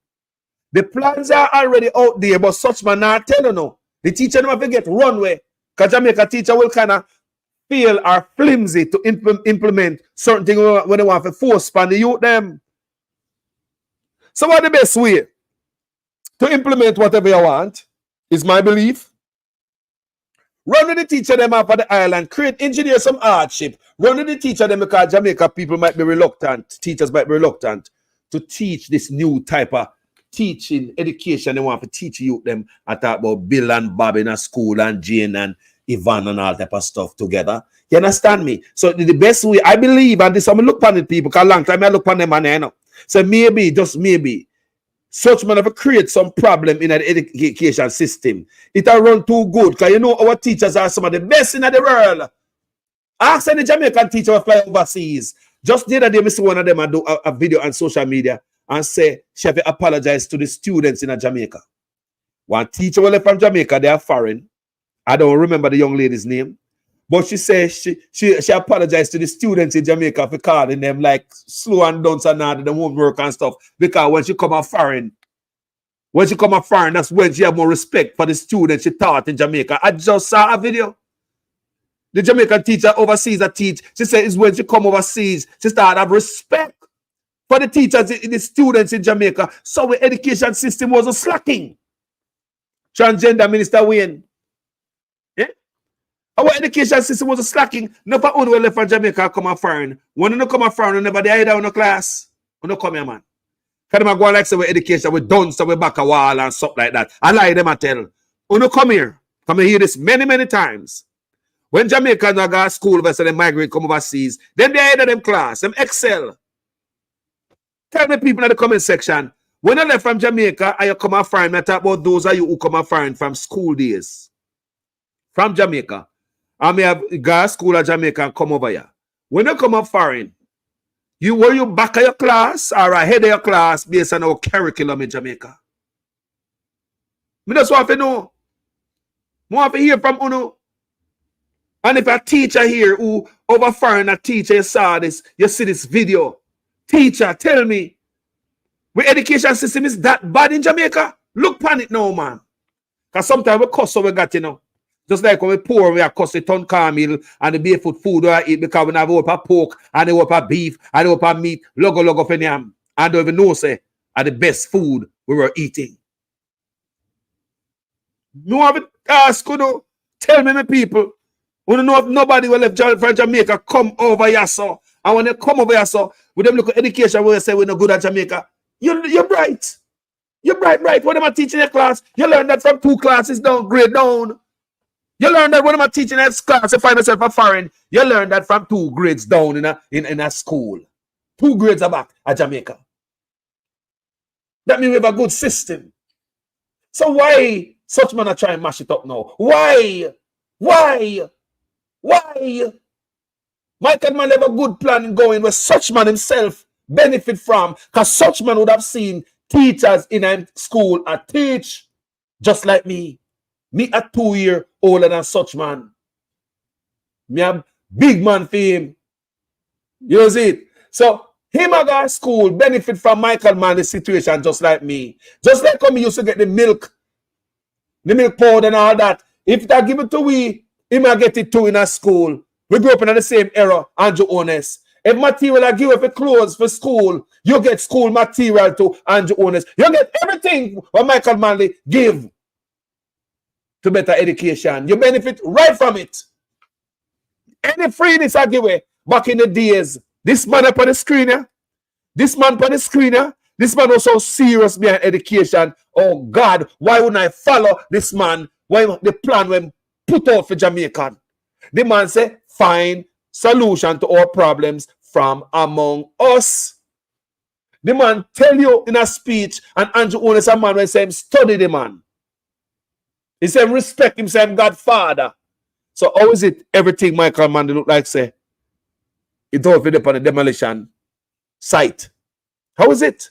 The plans are already out there, but such man not tell you no. The teacher never forget runway. Because Jamaica teacher will kind of feel or flimsy to implement certain things when they want to force upon the youth them. So what the best way to implement whatever you want is my belief. Run with the teacher them off of the island, engineer some hardship. Run with the teacher them because Jamaica people might be reluctant, teachers might be reluctant to teach this new type of teaching, education. They want to teach youth them. I talk about Bill and Bob in a school and Jane and Ivan and all type of stuff together. You understand me? So the best way, I believe, and this I'm look upon it people, because a long time I look upon them and I know. So maybe, just maybe, such man have create some problem in the education system. It will run too good because you know our teachers are some of the best in the world. Ask any Jamaican teacher who fly overseas. Just the other day, I see one of them and do a video on social media and say she have to apologize to the students in Jamaica. One teacher who left from Jamaica, they are foreign. I don't remember the young lady's name. But she says she apologized to the students in Jamaica for calling them like slow and dunce and all the homework and stuff. Because when she come out foreign, that's when she have more respect for the students she taught in Jamaica. I just saw a video. The Jamaican teacher overseas that teach, she said it's when she come overseas, she start have respect for the teachers, the students in Jamaica. So the education system was slacking. Transgender Minister Wayne. Our education system was slacking. Never only left from Jamaica come a foreign. When you come a foreign, never they either on the class. You no come here, man. Can them go like say we education, we done so we back a wall and stuff like that. I lie them and tell. You no come here. Come and hear this many, many times. When Jamaicans go to school, they migrate, come overseas, then they either them class, them excel. Tell the people in the comment section, when you left from Jamaica and you come a foreign, I talk about those of you who come a foreign from school days. From Jamaica. I may have go to school at Jamaica and come over here. When you come up foreign, were you back of your class or ahead of your class based on our curriculum in Jamaica? I just want to know. I want to hear from you. And if a teacher here who over foreign, a teacher, you saw this, you see this video. Teacher, tell me, the education system is that bad in Jamaica? Look upon it now, man. Because sometimes we cuss what we got, you know. Just like when we poor, we are cuss the ton caramel and the barefoot food we eat because we have a pork and a beef and a meat, logo for them. And don't even know, say, are the best food we were eating. No have it ask, you know, tell me, my people, we don't know if nobody will left from Jamaica come over here, so. And when they come over here, so, with them look at education, where they say we're not good at Jamaica, you're bright. You're bright. When I'm teaching a class, you learn that from 2 classes down, grade down. You learn that when I'm teaching a class, you find yourself a foreign, you learn that from 2 grades down in a school. 2 grades back at Jamaica. That means we have a good system. So why Such man are trying to mash it up now. Why? Why? Why? Michael man have a good plan going where such man himself benefit from, because such man would have seen teachers in a school and teach just like me. Me a 2 year older than such man. Me a big man for him. You see it? So him a go to school benefit from Michael Manley's situation just like me. Just like how me used to get the milk powder and all that. If I give it to we, he might get it too in a school. We grew up in the same era, Andrew Honest. If material I give up for clothes for school, you get school material to Andrew Honest. You get everything what Michael Manley give to better education. You benefit right from it. Any freeness I give away back in the days, this man up on the screen, this man on the screen, this man was so serious behind education. Oh God, why wouldn't I follow this man? Why the plan when put out for Jamaican? The man say, find solution to our problems from among us. The man tell you in a speech, and Andrew Honest a man when say him study the man. He said respect him, say him Godfather. So how is it everything Michael Manley look like say? It don't fit upon the demolition site. How is it?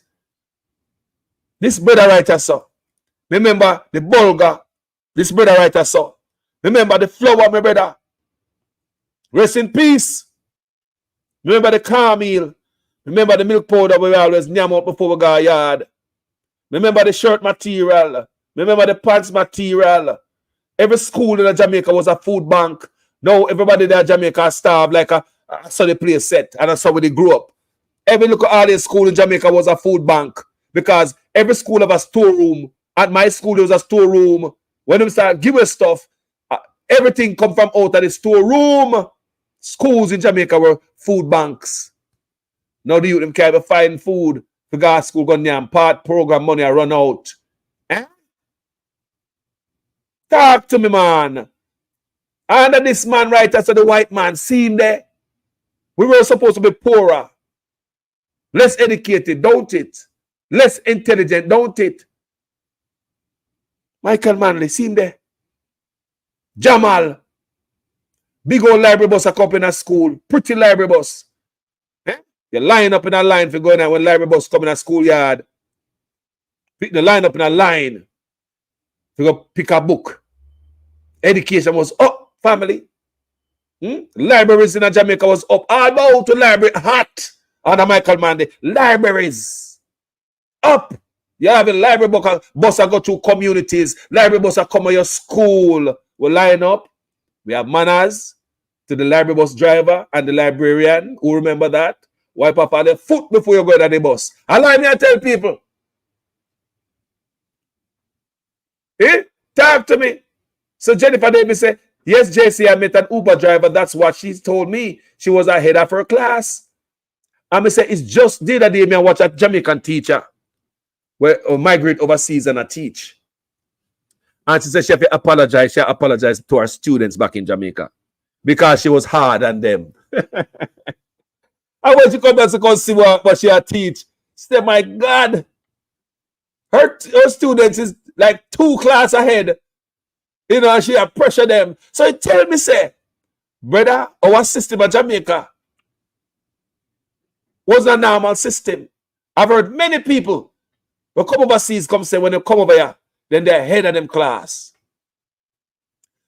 This brother writer so. Remember the bulgur. This brother writer so. Remember the flour, my brother. Rest in peace. Remember the cornmeal. Remember the milk powder we always yam out before we go yard. Remember the shirt material. Remember the pants material. Every school in Jamaica was a food bank. Now everybody there in Jamaica starved like a Sunday place set. And that's how they grew up. Every local earliest school in Jamaica was a food bank. Because every school have a storeroom. At my school there was a storeroom. When they start giving stuff, everything come from out of the storeroom. Schools in Jamaica were food banks. Now the youth them can't even find food. The gas school gone there and part program money are run out. Eh? Talk to me, man. Under this man right after the white man, see him there. We were supposed to be poorer. Less educated, don't it? Less intelligent, don't it? Michael Manley, see him there. Jamal. Big old library bus a come in a school. Pretty library bus. Eh? You line up in a line for going out when library bus come in a schoolyard. Pick the line up in a line. To go pick a book. Education was up, family. Libraries in Jamaica was up. All about to library hot. Under Michael Manley. Libraries. Up. You have a library bus go to communities. Library bus come to your school. We line up. We have manners to the library bus driver and the librarian. Who remember that? Wipe up on the foot before you go to the bus. Allow me to tell people. Eh? Talk to me. So Jennifer Davis said, yes, JC, I met an Uber driver. That's what she told me. She was ahead of her class. And I said, it's just the other day I watch a Jamaican teacher where migrate overseas and I teach. And she said she have to apologize. She apologized to her students back in Jamaica because she was hard on them. And when she come back to come see what she had teach, she said, my God, her students is like 2 classes ahead. You know, and she had pressure them. So he tell me, say, brother, our system in Jamaica was a normal system. I've heard many people who come overseas come say when they come over here, then they're ahead of them class.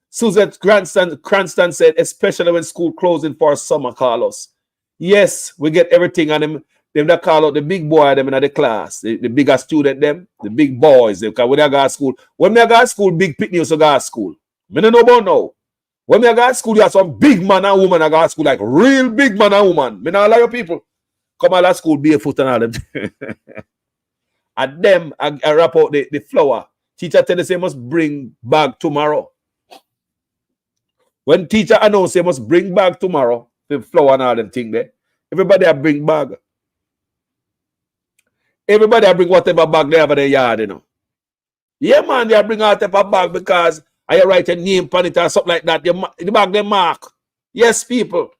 Susan Cranston said, especially when school closing for summer, Carlos. Yes, we get everything on them. Them that call out the big boy them in the class, the bigger student them, the big boys. Because when they go to school, big picnic used to go to school. I don't know about now. When they go to school, you have some big man and woman that go to school, like real big man and woman. I don't allow people come out of school barefoot and all them. And them, I wrap out the flour. Teacher tell us they must bring bag tomorrow. When teacher announce they must bring bag tomorrow, the flour and all them thing there, everybody bring bag. Everybody bring whatever bag they have in their yard, you know. Yeah, man, they bring out type of bag because I write a name on it or something like that. The bag they mark. Yes, people.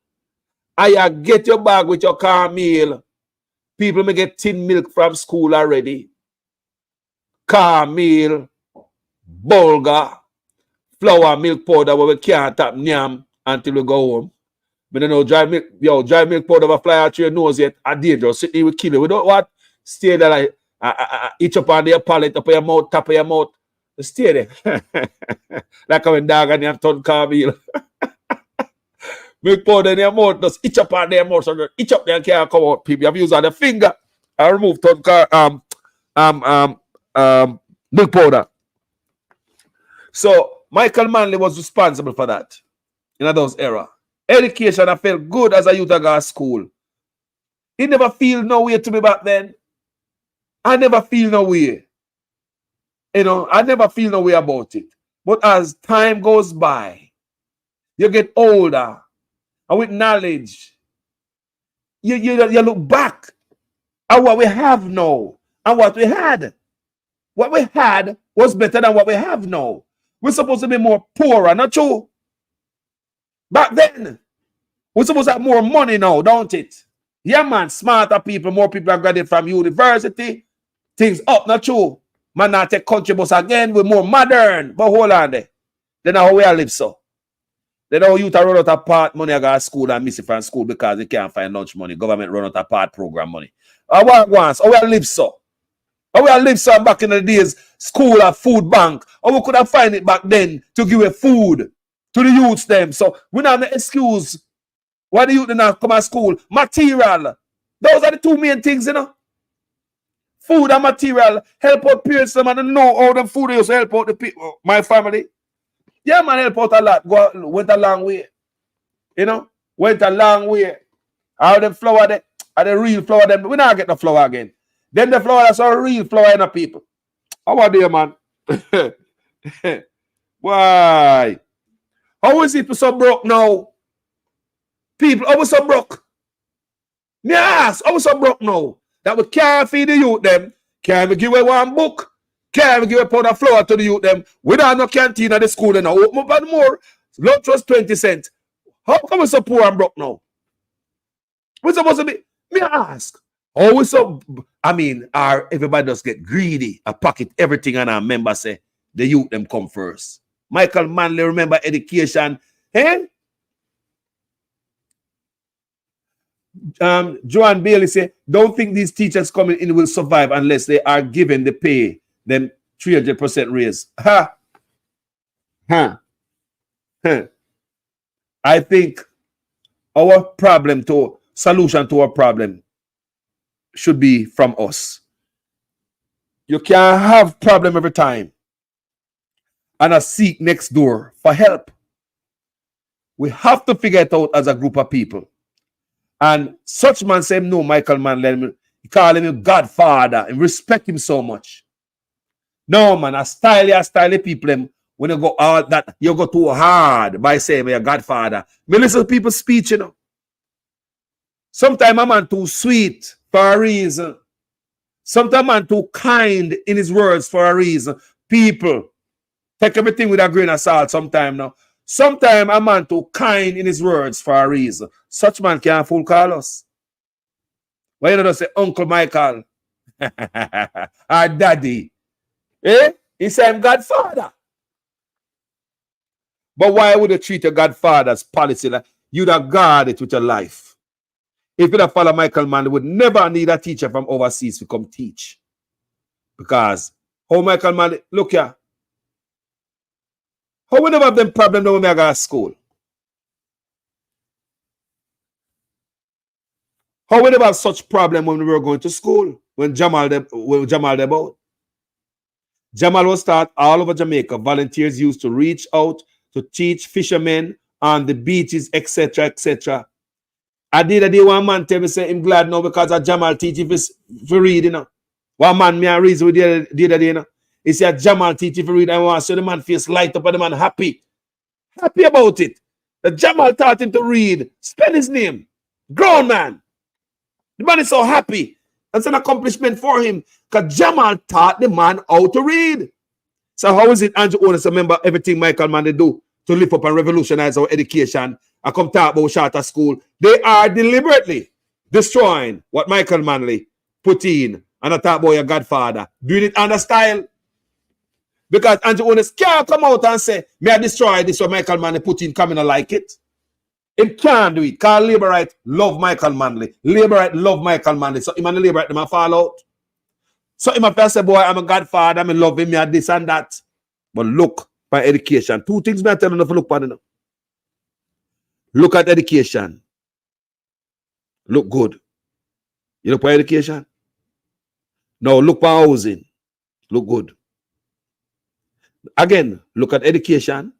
I get your bag with your cornmeal. People may get tin milk from school already. Cornmeal, bulgur, flour, milk powder where we can't tap nyam until we go home. We don't know dry milk powder will fly out your nose yet. A dangerous. Sit there, we kill it. We don't what? Stay there like each up on their palate, up on your mouth, top of your mouth. Stay there. Like when dog and you have turn carville. Milk powder in your mouth, just itch up on their mouth, so itch up there and can't come out. People have used on the finger and remove milk powder. So Michael Manley was responsible for that in those era. Education, I felt good as a youth I got school. It never feel no way to me back then. I never feel no way. You know, I never feel no way about it. But as time goes by, you get older, and with knowledge, you look back at what we have now and what we had. What we had was better than what we have now. We're supposed to be more poorer, not true? Back then, we're supposed to have more money now, don't it? Yeah, man, smarter people, more people are graduated from university. Things up, not true? Man, not take country bus again, we're more modern. But hold on there. Then how we all live so? Then our youth are run out of part money I got school and miss it from school because they can't find lunch money. Government run out of part program money. How we all live so? How we all live so back in the days, school or food bank. Or we could have find it back then to give a food to the youths them. So we don't have no excuse why the youth did not come to school. Material. Those are the two main things, you know. Food and material. Help out parents them and know how them food is help out the people, my family. Yeah, man, help out a lot. Went a long way. You know? Went a long way. How them flour there, are the real flour them. We not get the flour again. Then the flour that's a real flour in the people. How are they, man? Why? How is it so broke now? People, how we so broke? Yes, how we so broke now? That we can't feed the youth them, can't even give away one book, can't even give a pound of flour to the youth them. We don't have no canteen at the school and open up and more. Lunch was 20 cents. How come we so poor and broke now? We supposed to be, me ask, how we so, I mean, everybody just get greedy, a pocket everything and our members say, the youth them come first. Michael Manley, remember education, eh? Joanne Bailey say, don't think these teachers coming in will survive unless they are given the pay, them 300% raise. I think our solution to our problem should be from us. You can't have problem every time and seek next door for help. We have to figure it out as a group of people. And such man say, no, Michael Manley, he call him Godfather and respect him so much. No, man, a style people, when you go all that, you go too hard by saying you're Godfather. Me listen to people's speech, you know. Sometimes a man too sweet for a reason. Sometimes a man too kind in his words for a reason. People, take everything with a grain of salt sometime now. Sometimes a man too kind in his words for a reason. Such man can't fool call us. Why you don't say Uncle Michael? Our daddy. Eh? He said I'm Godfather. But why would you treat your Godfather's policy like you'd have guard it with your life? If you'd have followed Michael Manley, would never need a teacher from overseas to come teach. Because how Michael Manley, look here. How we never have them problem when we go to school? How we never have such problem when we were going to school? When Jamal about? Jamal was taught all over Jamaica. Volunteers used to reach out to teach fishermen on the beaches, etc., etc. I did a day one man tell me say I'm glad now because of Jamal teach for read, you know. One man me a reason with the other day, you know. He said Jamal teach for read and want so the man face light up and the man happy. Happy about it. The Jamal taught him to read. Spell his name. Grown man. The man is so happy. That's an accomplishment for him. Because Jamal taught the man how to read. So how is it Andrew Holness remember everything Michael Manley do to lift up and revolutionize our education and come talk about charter school? They are deliberately destroying what Michael Manley put in and I talk about your Godfather. Doing it under style. Because Andrew Holness can't come out and say, may I destroy this or Michael Manley put in coming like it. He can't do it. Because Labour right love Michael Manley. Labour right love Michael Manley. So him and the Labour right, them fall out. So him have to say, boy, I'm a godfather, I love him, me this and that. But look for education. Two things I tell you to look for. Look at education. Look good. You look for education? Now look for housing. Look good. Again, look at education.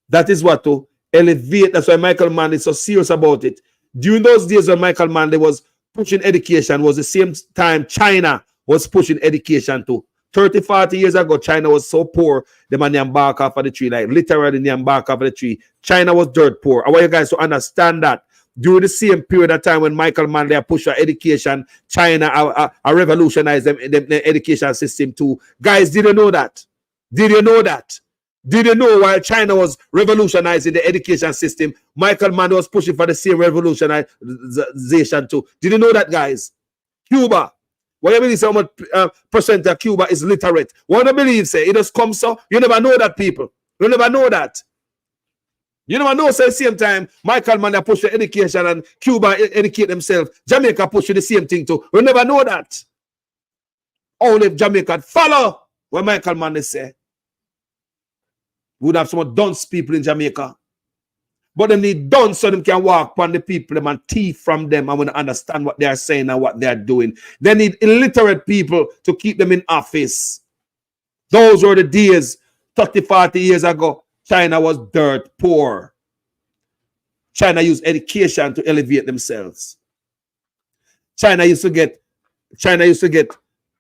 That is what to elevate. That's why Michael Manley is so serious about it. During those days when Michael Manley was pushing education, was the same time China was pushing education too. 30, 40 years ago, China was so poor, the man embark off of the tree, like literally the embark off of the tree. China was dirt poor. I want you guys to understand that. During the same period of time when Michael Manley pushed for education, China revolutionized them education system too. Guys, did you know that? Did you know that? Did you know while China was revolutionizing the education system, Michael Manley was pushing for the same revolutionization too? Did you know that, guys? Cuba. What you believe how much percent of Cuba is literate? What you believe say it just comes so? You never know that, people. You never know that. You never know, so at the same time, Michael Manley push for education and Cuba educate themselves. Jamaica push for the same thing too. You never know that. Only if Jamaica follow what Michael Manley say. We would have some dunce people in Jamaica. But they need done so they can walk upon the people and thief from them and want to understand what they are saying and what they are doing. They need illiterate people to keep them in office. Those were the days 30, 40 years ago. China was dirt poor. China used education to elevate themselves. China used to get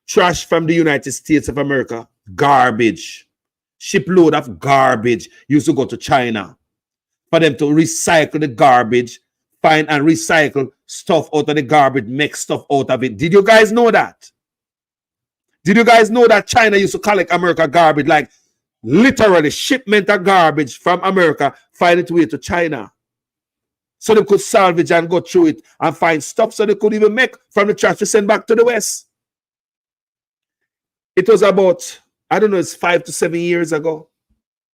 trash from the United States of America. Garbage. Shipload of garbage used to go to China. For them to recycle the garbage, find and recycle stuff out of the garbage, make stuff out of it. Did you guys know that? Did you guys know that China used to collect America garbage, like literally shipment of garbage from America, find its way to China? So they could salvage and go through it and find stuff so they could even make from the trash to send back to the West. It was about, I don't know, it's 5 to 7 years ago,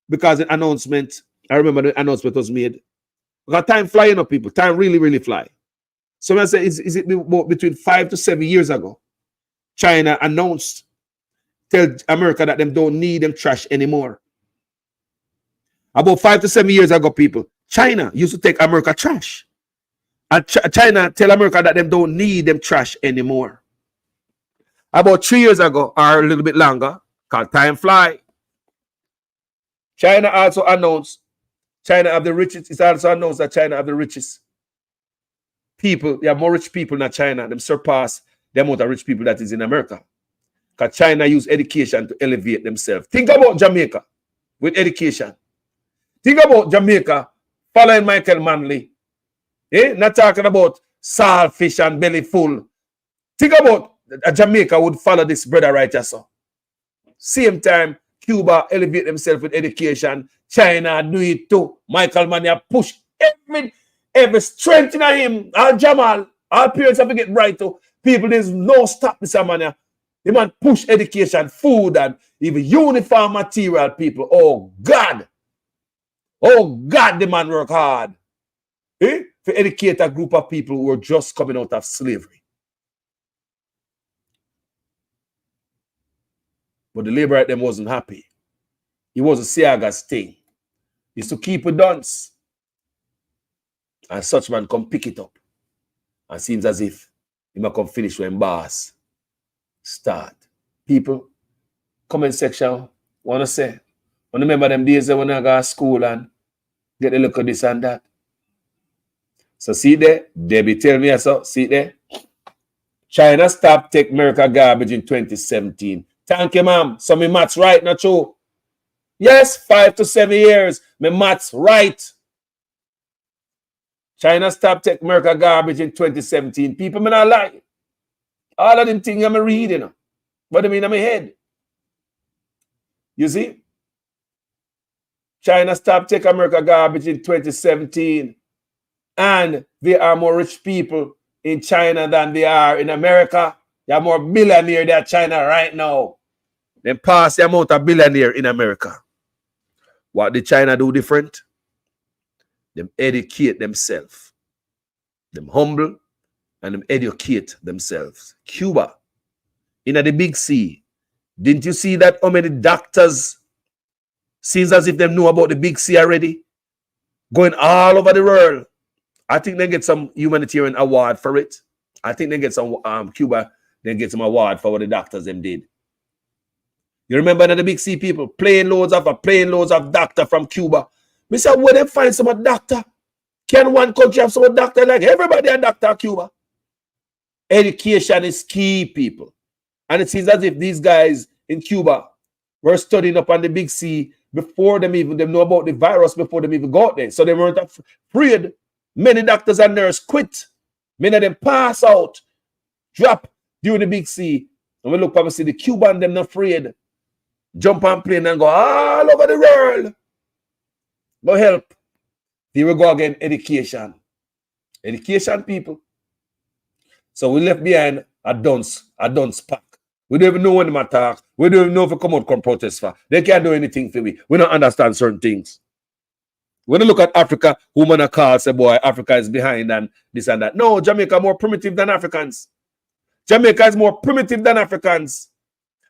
because the announcement, I remember the announcement was made. Because time flying up, people. Time really, really fly. So I say, is it between 5 to 7 years ago? China announced, tell America that them don't need them trash anymore. About 5 to 7 years ago, people, China used to take America trash. And China tell America that them don't need them trash anymore. About 3 years ago, or a little bit longer, because time fly, China also announced China have the richest. It's also announced that China have the richest people. They have more rich people than China. Them surpass the amount of rich people that is in America. Because China use education to elevate themselves. Think about Jamaica with education. Think about Jamaica following Michael Manley. Not talking about saltfish and belly full. Think about Jamaica would follow this brother right here, so. Same time, Cuba elevate themselves with education. China do it too. Michael Manley push every strength in him. All Jamal, all parents have to get bright too. People, there's no stop this man. The man push education, food, and even uniform material, people. Oh God. Oh God, the man work hard. To educate a group of people who are just coming out of slavery. But the labor at them wasn't happy. It was a Siaga's thing. He used to keep it dunce. And such man come pick it up. And seems as if he might come finish when boss start. People, comment section, wanna say, wanna remember them days when I go to school and get a look at this and that. So see there, Debbie tell me so, see there. China stopped take America garbage in 2017. Thank you, ma'am. So my maths right, not true. Yes, 5 to 7 years. My maths right. China stopped take America garbage in 2017. People may not lie. All of them things I'm reading. But I mean in my head. You see? China stopped take America garbage in 2017. And there are more rich people in China than they are in America. There are more billionaires than China right now. Them pass the amount of billionaire in America. What did China do different? Them educate themselves. Them humble and them educate themselves. Cuba, in the big C, didn't you see that how many doctors seems as if they know about the big C already? Going all over the world. I think they get some humanitarian award for it. I think they get some Cuba, they get some award for what the doctors them did. You remember that the big C people plane loads of doctor from Cuba. Me say, where they find some doctor? Can one country have some doctor like everybody a doctor at Cuba? Education is key, people. And it seems as if these guys in Cuba were studying up on the big C before them know about the virus before them even got there. So they weren't afraid. Many doctors and nurses quit. Many of them pass out, drop during the big C. And we look up and see the Cuban, them not afraid. Jump on plane and go all over the world. Go help. Here we go again, education. Education, people. So we left behind a dunce pack. We don't even know when they attack. We don't even know if we come out come protest for. They can't do anything for me. We don't understand certain things. When you look at Africa, who man call say, boy, Africa is behind and this and that. No, Jamaica more primitive than Africans. Jamaica is more primitive than Africans.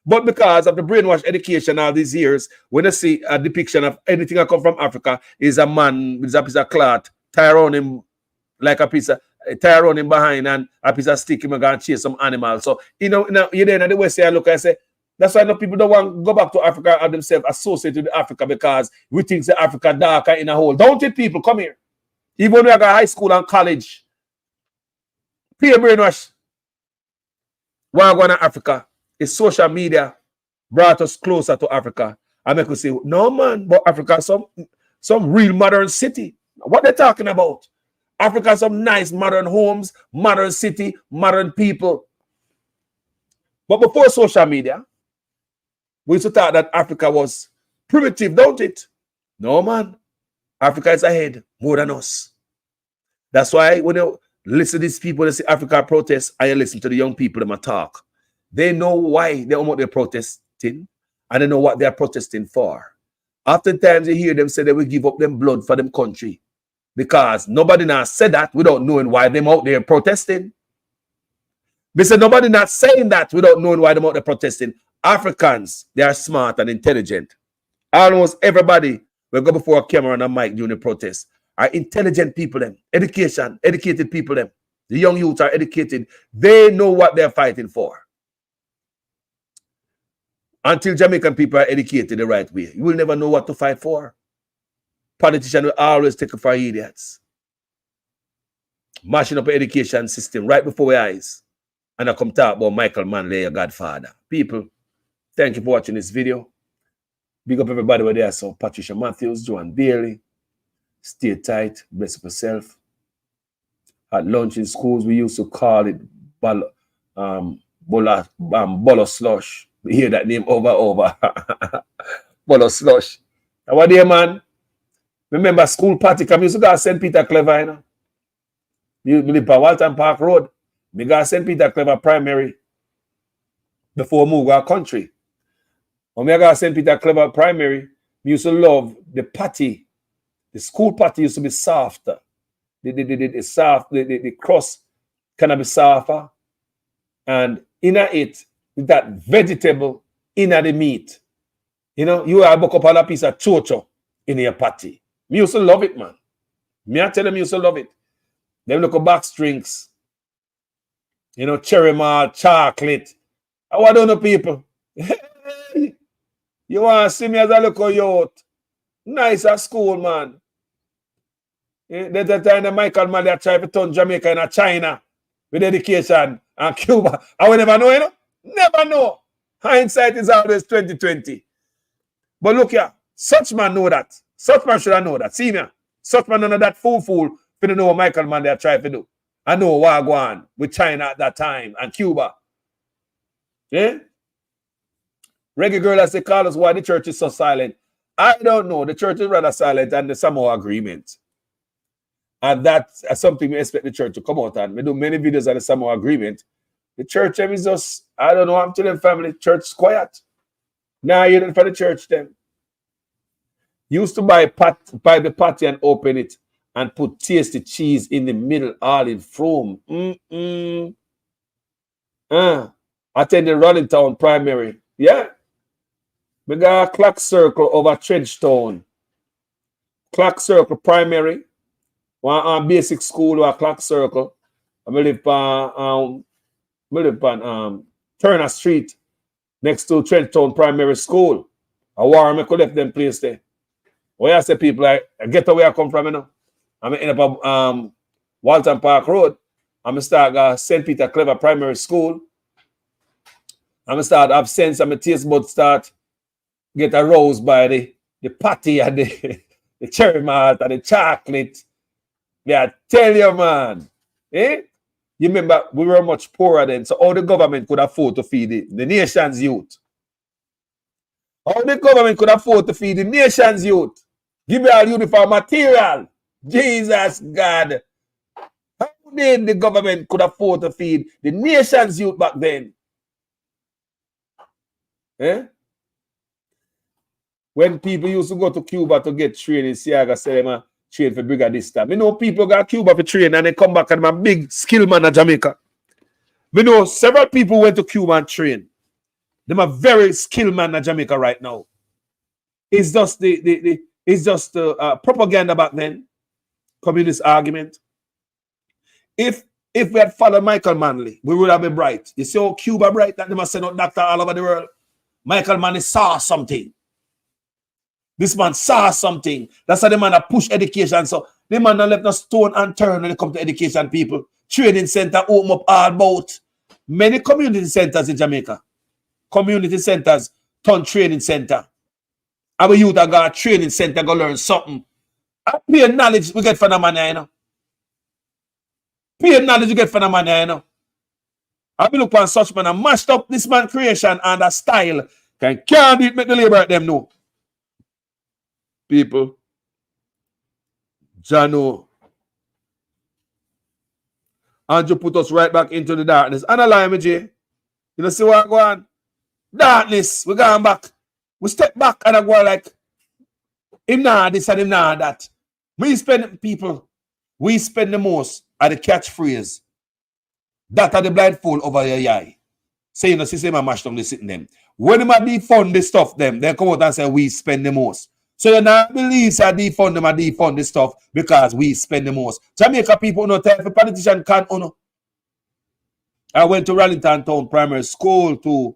But because of the brainwash education all these years, when you see a depiction of anything that come from Africa, is a man with a piece of cloth, tie around him like a piece of, tie around him behind and a piece of stick, him and go and chase some animal. So, you're there in the West here, look, I say, that's why no people don't want to go back to Africa and themselves associated with Africa because we think that Africa darker in a hole. Don't it, people? Come here. Even when we got high school and college, peer brainwash. Why going to Africa? It's social media brought us closer to Africa. I make us say, no man, but Africa some real modern city. What they talking about? Africa some nice modern homes, modern city, modern people. But before social media, we used to thought that Africa was primitive, don't it? No man. Africa is ahead more than us. That's why when you listen to these people, they say Africa protest, and you listen to the young people them talk. They know why they're protesting, and they know what they're protesting for. Oftentimes you hear them say they will give up them blood for them country because nobody now said that without knowing why them out there protesting. They said nobody not saying that without knowing why them out there protesting. Africans, they are smart and intelligent. Almost everybody will go before a camera and a mic during the protest are intelligent people, them, educated people, them. The young youths are educated. They know what they're fighting for. Until Jamaican people are educated the right way, you will never know what to fight for. Politicians will always take it for idiots. Mashing up an education system right before our eyes. And I come talk about Michael Manley, your godfather. People, thank you for watching this video. Big up everybody over there. So Patricia Matthews, Joanne Bailey. Stay tight. Bless yourself. At lunch in schools, we used to call it bolo slush. We hear that name over. Bolo slush. And what day, man? Remember school party? Come, you used to go to St. Peter Clever, you know? You live by Walton Park Road. We got St. Peter Clever Primary before we move our country. When we got St. Peter Clever Primary, we used to love the party. The school party used to be softer. The crust can be softer. And in it, with that vegetable in the meat. You know, you have a couple of piece of chocho in your party. Me used to love it, man. Me I tell them, used to love it. Them look at box drinks. You know, cherry malt, chocolate. I don't know, people. You want to see me as a little youth? Nice at school, man. There's a time that Michael Manley tried to turn Jamaica into China with education and Cuba. I will never know, you know? Never know. Hindsight is always 2020. But look here, such man know that. Such man should have know that. See me? Such man know that fool for to know what Michael Manley tried to do. I know what go on with China at that time and Cuba. Yeah? Reggae girl as they call us, why the church is so silent. I don't know. The church is rather silent than the Samoa Agreement. And that's something we expect the church to come out and we do many videos on the Samoa Agreement. The church is just, I don't know, I'm telling family, church is quiet. Now you don't for the church them. Used to buy the patty and open it and put tasty cheese in the middle, all in foam. Attended Rolling Town Primary. Yeah. We got a Clock Circle over Trenchtown. Clock Circle Primary. One basic school or Clock Circle. I live on Turner Street next to Trenchtown Primary School. I warm I could left them place there. Where I say people, I get where I come from, you know. I'm end up at Walton Park Road. I'm start St. Peter Clever Primary School. I'm start have sense. I'm taste bud start get aroused by the patty and the cherry malt and the chocolate. Yeah, tell you, man. Eh? You remember we were much poorer then, so how the government could afford to feed the nation's youth? How the government could afford to feed the nation's youth? Give me all uniform material. Jesus God. How did the government could afford to feed the nation's youth back then? Eh? When people used to go to Cuba to get training, Siaga said them train for brigadista. We know people got Cuba for train and they come back and I'm a big skill man in Jamaica. We know several people went to Cuba and train. Them are very skilled man in Jamaica right now. It's just the propaganda back then, communist argument. If we had followed Michael Manley, we would have been bright. You see how Cuba bright that they must send out doctor all over the world. Michael Manley saw something. This man saw something. That's how the man that push education. So the man that left no stone unturned when it comes to education people. Training center open up all about. Many community centers in Jamaica. Community centers turn training center. Our youth are got a training center go learn something. Pure knowledge we get from the man, you know. Pure knowledge we get from the man, you know. I be look upon such man and mashed up this man creation and a style. Can't beat make the labor at them know. People. Jano. Andrew put us right back into the darkness. Analyze me, Jay. You know see what go on? Darkness. We going back. We step back and I go like him nah this and him nah that. We spend the most at the catchphrase. That are the blindfold over your eye. Say you know, see my mash down they sitting them. When them are defund the stuff them, they come out and say we spend the most. So you not believe that defund them and defund the stuff because we spend the most. Jamaica people no tell if a politician can't know. I went to Rallington Town Primary School to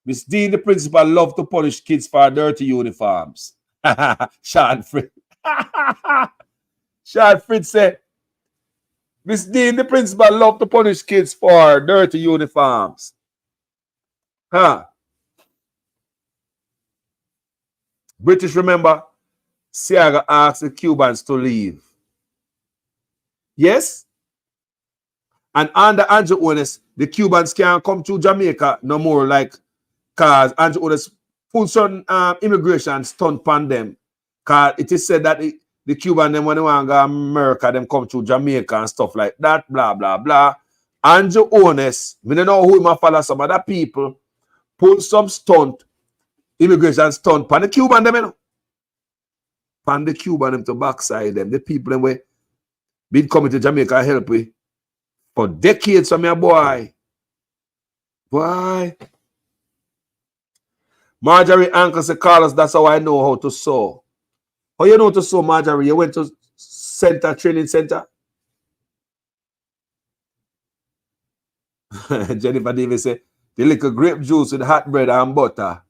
Miss Dean, the principal, loved to punish kids for dirty uniforms. Sean Fritz. Sean Fritz said, Miss Dean, the principal, loved to punish kids for dirty uniforms. Huh? British, remember, Siaga asked the Cubans to leave. Yes? And under Andrew Ones, the Cubans can't come to Jamaica no more, like, because Andrew Ones put certain immigration stunt upon them. Because it is said that the Cuban, them, when they want to go to America, them come to Jamaica and stuff like that, blah, blah, blah. Andrew Ones, we don't know who he might follow some other people, pull some stunt, immigration stunt upon the Cuban, them, you know. Upon the Cuban, them to backside them. The people, them, we been coming to Jamaica and help we for decades from your boy. Boy. Marjorie Uncle said, Carlos, that's how I know how to sew. How you know how to sew, Marjorie? You went to training center? Jennifer Davis said, the little grape juice with hot bread and butter.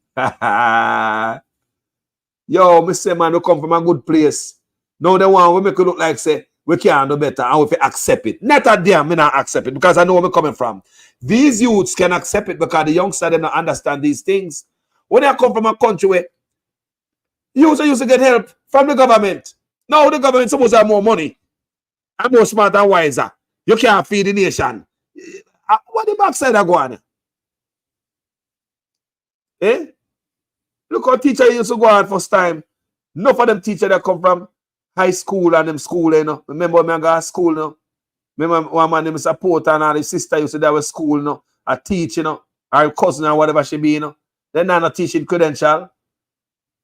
Yo, me say, man, we come from a good place. Now the one we make it look like, say, we can't do better and we accept it. Not a damn, me not accept it because I know where we're coming from. These youths can accept it because the youngsters don't understand these things. When I come from a country where youths used to get help from the government. Now the government is supposed to have more money and more smart and wiser. You can't feed the nation. What the backside are going? Eh? Look how teachers used to go on first time. Enough of them teachers that come from high school and them school, you know. Remember when I go to school, you know? Remember one man named Support and all his sister used to do at school, you know, a teach, you know, or cousin or whatever she be, you know. They're not teaching credential.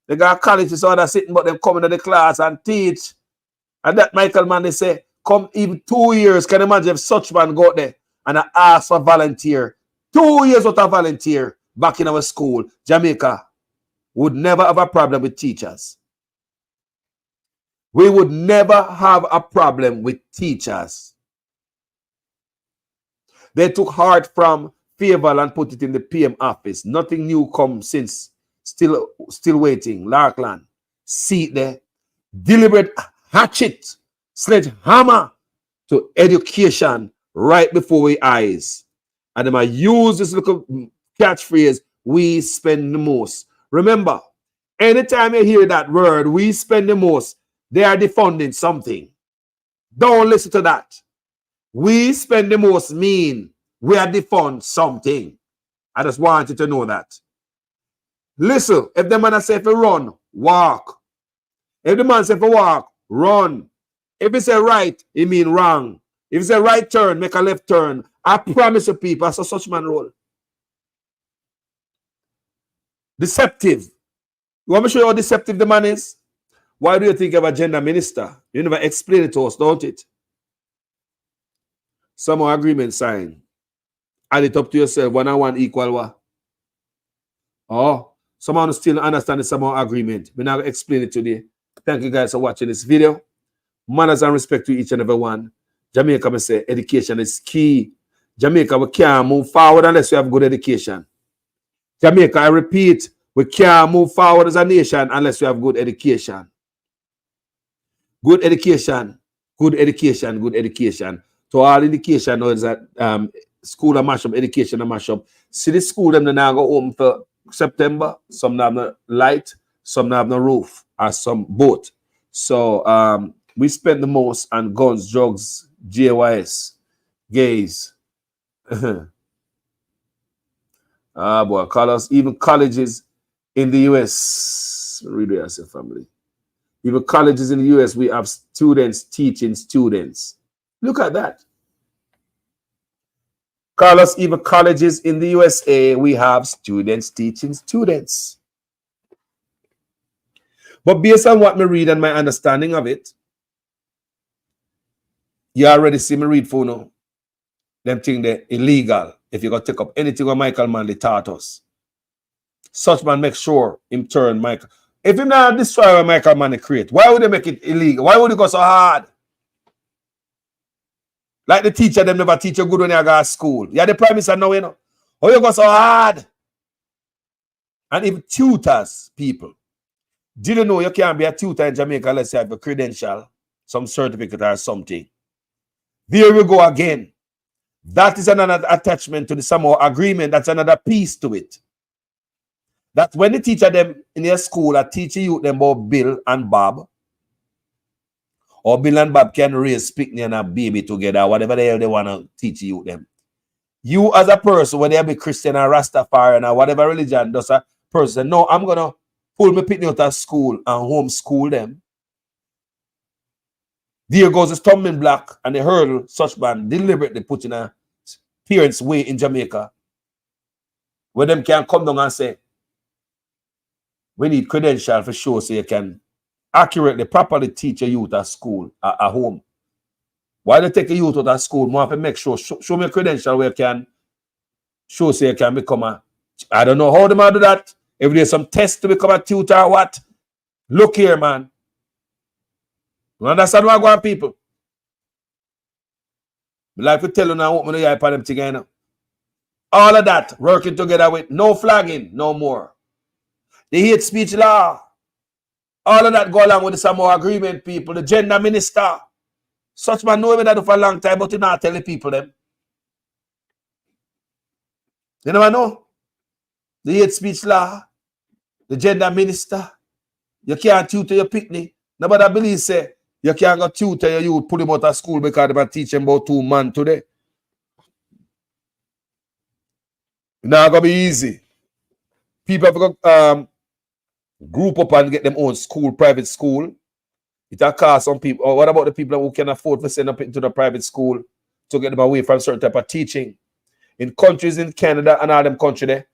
They got colleges so they're sitting, but them coming to the class and teach. And that Michael man, they say, come even 2 years. Can you imagine if such man go out there and I ask for volunteer? 2 years worth of volunteer back in our school. Jamaica would never have a problem with teachers. We would never have a problem with teachers. They took heart from Fayetteville and put it in the PM office. Nothing new come since. Still waiting. Larkland. Seat there. Deliberate hatchet. Sledgehammer to education right before our eyes. And I use this little catchphrase, we spend the most. Remember, anytime you hear that word, we spend the most, they are defunding something. Don't listen to that. We spend the most mean we are defund something. I just want you to know that. Listen, if the man say for run, walk. If the man say for walk, run. If he say right, he mean wrong. If he say right turn, make a left turn. I promise you people, that's a such man role. Deceptive. You want me to show you how deceptive the man is? Why do you think of a gender minister? You never explain it to us, don't it? Some agreement sign. Add it up to yourself. 1 and 1 equal what? Oh, someone still understand the somehow agreement. We're not going to explain it today. Thank you guys for watching this video. Manners and respect to each and every one. Jamaica, I say, education is key. Jamaica, we can't move forward unless we have good education. Jamaica, I repeat, we can't move forward as a nation unless we have good education. Good education, good education, good education. To all education, knows that school and mash up, education and mash up. See the school, them now go open for September. Some have no light, some have no roof, or some boat. So we spend the most on guns, drugs, GAYS, gays. Ah, boy, call us even colleges in the US. Read it as a family. Even colleges in the US, we have students teaching students. Look at that. Call us even colleges in the USA, we have students teaching students. But based on what me read and my understanding of it, you already see me read for now. Them things they're illegal if you got to take up anything what Michael Manley taught us. Such man make sure him turn Michael. If him not destroy what Michael Manley create, why would they make it illegal? Why would it go so hard? Like the teacher, them never teach you good when you go to school. Yeah, the prime minister now, you know. Oh, you go so hard. And even tutors, people. Did you know you can't be a tutor in Jamaica unless you have a credential, some certificate or something? There we go again. That is another attachment to the Samoa agreement. That's another piece to it. That when the teacher them in their school are teaching you them about Bill and Bob, or Bill and Bob can raise Pickney and a baby together, whatever the hell they want to teach you them. You as a person, whether you be Christian or Rastafarian or whatever religion, does a person, no, I'm going to pull my Pickney out of school and homeschool them. There goes the stumbling block and the hurdle such man deliberately put in a parents' way in Jamaica, where them can come down and say, we need credential for sure so you can accurately, properly teach a youth at school, at home. Why they take a youth out of school? More have to make sure, show me a credential where you can show so you can become a, I don't know how they might do that. If there's some test to become a tutor or what. Look here, man. You understand what I want, people? Like we tell you now, open the eye for them together. All of that, working together with no flagging, no more. The hate speech law. All of that go along with the Samoa agreement, people. The gender minister. Such man know him that for a long time, but he not tell the people them. You never know. The hate speech law. The gender minister. You can't tutor your Pickney. Nobody believes say you can't go tutor your youth, put him out of school because they are teaching about 2 months today. It's not going to be easy. People have to group up and get them own school, private school. It'll cost some people. Or what about the people who can afford to send up into the private school to get them away from certain type of teaching? In countries in Canada and all them countries there,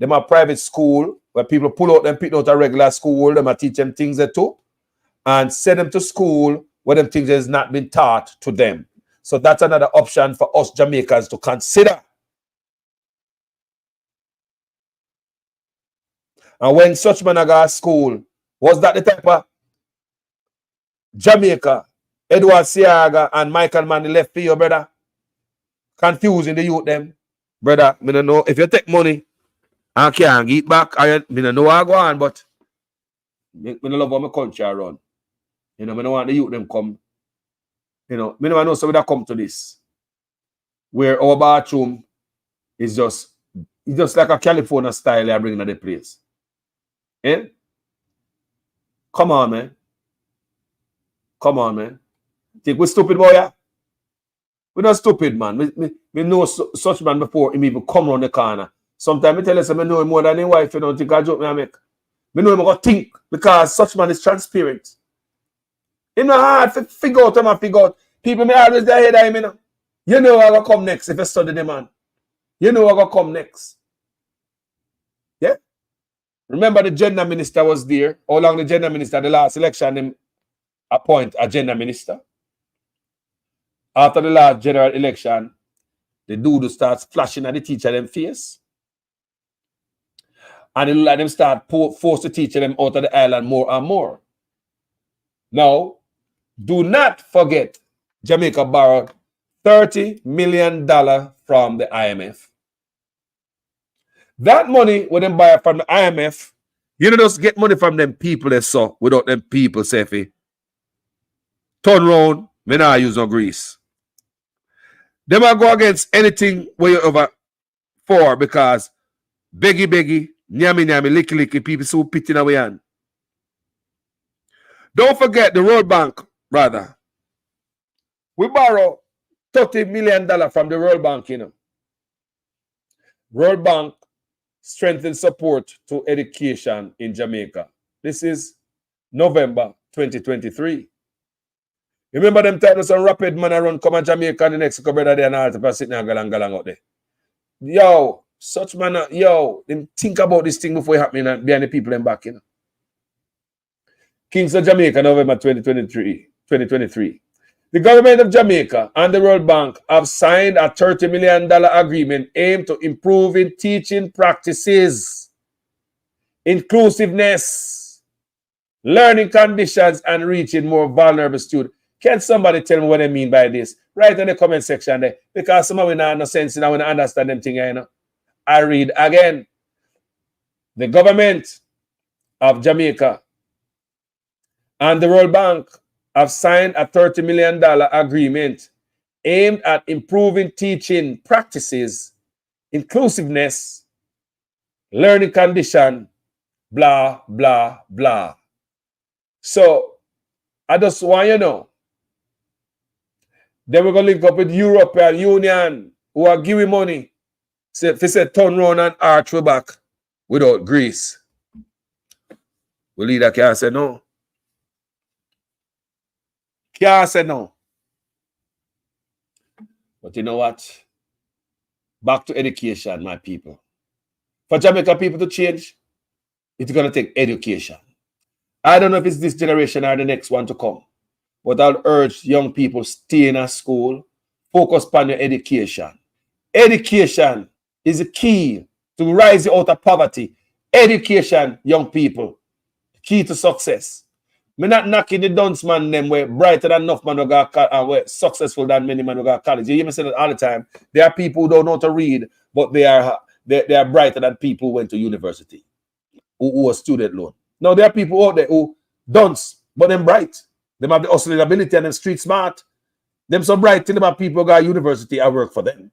them a private school where people pull out them pick out a regular school, them a teach them things there too, and send them to school where them things has not been taught to them. So that's another option for us Jamaicans to consider. And when such man go to school, was that the type of Jamaica, Edward Siaga and Michael Manley left for you, brother? Confusing the youth them. Brother, I don't know if you take money and can't get back, I don't know how I go on, but I don't love how my country run. You know, I don't want the youth them come. You know, I don't know so that come to this. Where our bathroom is just like a California style I bring to the place. Eh? Come on, man. Come on, man. Think we're stupid, boy, yeah? We're not stupid, man. We know such man before him even come around the corner. Sometimes I tell us I know him more than his wife, you don't think I joke me I make. I know him going to think because such man is transparent. It's not hard to figure out him and figure out. People may always die ahead of him, you know. You know what will come next if you study the man. You know what will come next. Yeah? Remember the gender minister was there. How long the gender minister, the last election, him appoint a gender minister. After the last general election, the dude starts flashing at the teacher them face. And it'll let them start force the teacher them out of the island more and more. Now, do not forget, Jamaica borrowed $30 million from the IMF. That money, when them buy from the IMF, you don't just get money from them people they saw without them people say, turn round, me not use no grease. They might go against anything where you over for because beggy, nyami, licky, people so pitting away on. Don't forget the World Bank, brother. We borrow $30 million from the World Bank, you know. World Bank strengthens support to education in Jamaica. This is November 2023. Remember them titles some rapid man around come to Jamaica and the next couple brother there and all to sit there galang out there. Yo, such man, them think about this thing before it happening and behind the people them back, you know. Kings of Jamaica, November 2023. The government of Jamaica and the World Bank have signed a $30 million agreement aimed to improving teaching practices, inclusiveness, learning conditions, and reaching more vulnerable students. Can somebody tell me what I mean by this? Write in the comment section there. Because some of we not no sense and I want to understand them thing, you know. I read again. The government of Jamaica and the World Bank have signed a $30 million agreement aimed at improving teaching practices, inclusiveness, learning condition, blah, blah, blah. So, I just want you to know, then we're going to link up with European Union who are giving money. So if they say turn around and arch we back without grease. We leader can't say no. Can't say no. But you know what? Back to education, my people. For Jamaica people to change, it's going to take education. I don't know if it's this generation or the next one to come. But I'll urge young people stay in a school, focus on your education. Education is the key to rise you out of poverty. Education, young people, key to success. Me not knocking the dunce man them where brighter than enough man who got where successful than many man who got college. You hear me say that all the time. There are people who don't know how to read, but they are brighter than people who went to university, who are student loan. Now there are people out there who dunce, but them bright. Them have the hustling ability and them street smart. Them so bright, think about people who got university, I work for them.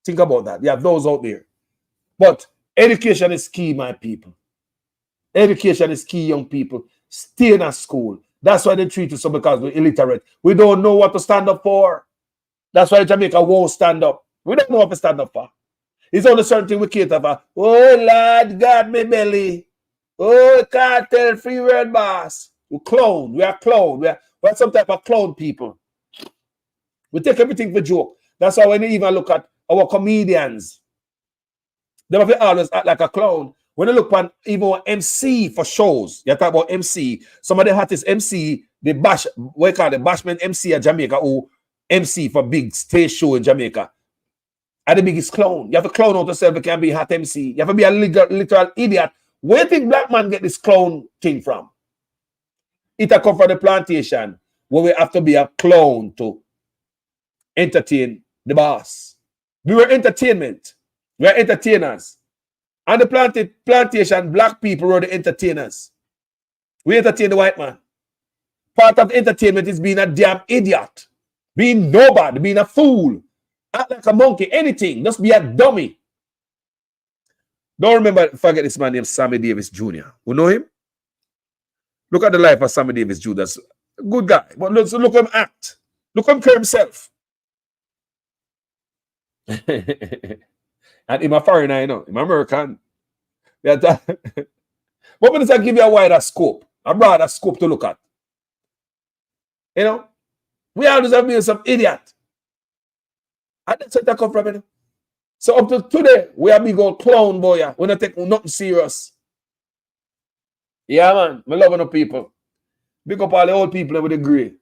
Think about that. You have those out there. But education is key, my people. Education is key, young people. Stay in a school. That's why they treat us so because we're illiterate. We don't know what to stand up for. That's why Jamaica won't stand up. We don't know what to stand up for. It's only certain thing we cater for. Oh, Lord God, me belly. Oh, cartel, free world boss. We clown. We are clown. We are some type of clown people. We take everything for joke. That's why when you even look at our comedians, They have to always act like a clown. When you look on even MC for shows, you talk about MC. Some of the hottest MC, the bash, what you call the bashment MC at Jamaica, or MC for big stage show in Jamaica. Are the biggest clown. You have to clown out yourself. You can be a hot MC. You have to be a literal idiot. Where do you think black man get this clown thing from? It come from the plantation where we have to be a clown to entertain the boss. We were entertainment. We are entertainers. And the plantation, black people were the entertainers. We entertain the white man. Part of entertainment is being a damn idiot. Being nobody, being a fool. Act like a monkey, anything. Just be a dummy. Don't forget this man named Sammy Davis Jr. You know him? Look at the life of Sammy Davis Jr. That's a good guy. But look him act. Look him care himself. And I'm a foreigner, you know. I'm American. But when I give you a wider scope, a broader scope to look at. You know? We always have been some idiot. And that's where that come from, you know? So up to today, we have big old clown boy. We don't take nothing serious. Yeah, man. I love no people. Big up all the old people with the grey.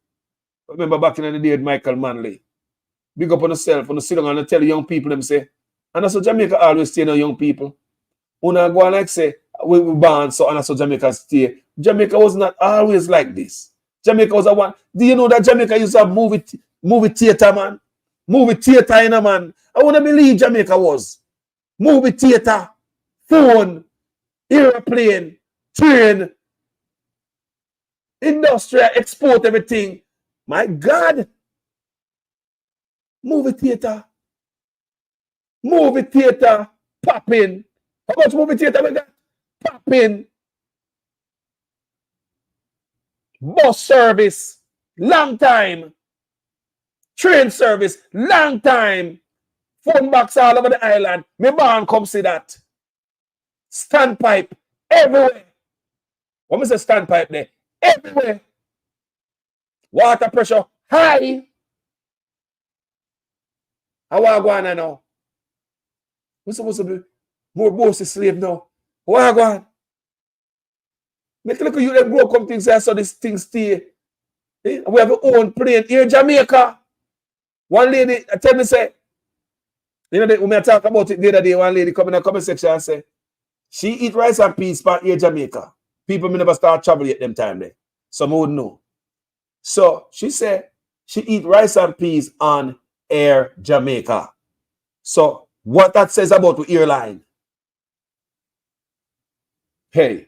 Remember back in the day with Michael Manley. Big up on yourself. When you sit down and tell the young people, them say, and that's what Jamaica always stay on young people. When I go and like say, we born so, and that's what Jamaica stay. Jamaica was not always like this. Jamaica was a one. Do you know that Jamaica used to have movie theater, man? Movie theater, you know, man. I want to believe Jamaica was. Movie theater, phone, airplane, train, industrial, export, everything. My God. Movie theater. Movie theater, popping. How much movie theater we got? Popping. Bus service, long time. Train service, long time. Phone box all over the island. Me born come see that. Standpipe, everywhere. What me say standpipe there? Everywhere. Water pressure, high. How I go on now? We're supposed to be more bossy slave now. Why I go on? Make a look at you, them grow come things here, so this thing stay. Eh? We have our own plane here in Jamaica. One lady tell me, say, you know, when I talk about it the other day, one lady come in the comment section and say, she eat rice and peas for here Jamaica. People may never start travel yet them time there. Some would know. So she said she eat rice and peas on Air Jamaica. So what that says about the airline? Hey,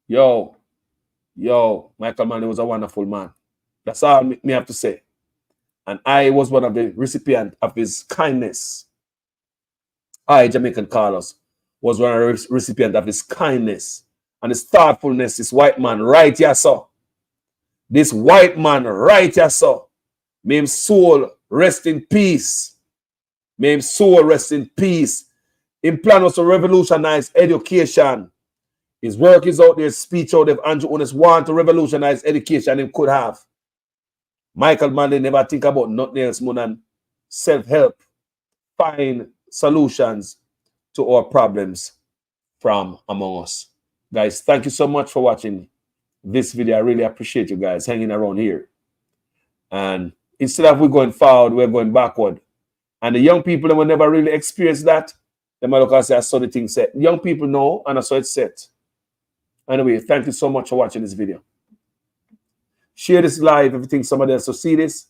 yo, Michael Manley was a wonderful man. That's all me have to say. And I was one of the recipients of his kindness. I, Jamaican Carlos, was one of the recipients of his kindness and his thoughtfulness. This white man right here, sir. This white man right here, sir. May his soul rest in peace. May his soul rest in peace. His plan was to revolutionize education. His work is out there, speech out there. Andrew Holness want to revolutionize education he could have. Michael Manley never think about nothing else more than self-help. Find solutions to our problems from among us. Guys, thank you so much for watching this video. I really appreciate you guys hanging around here. And instead of we going forward, we're going backward. And the young people that will never really experience that, they might look and say, I saw the thing set. Young people know, and I saw it set. Anyway, thank you so much for watching this video. Share this live if you think somebody else will see this.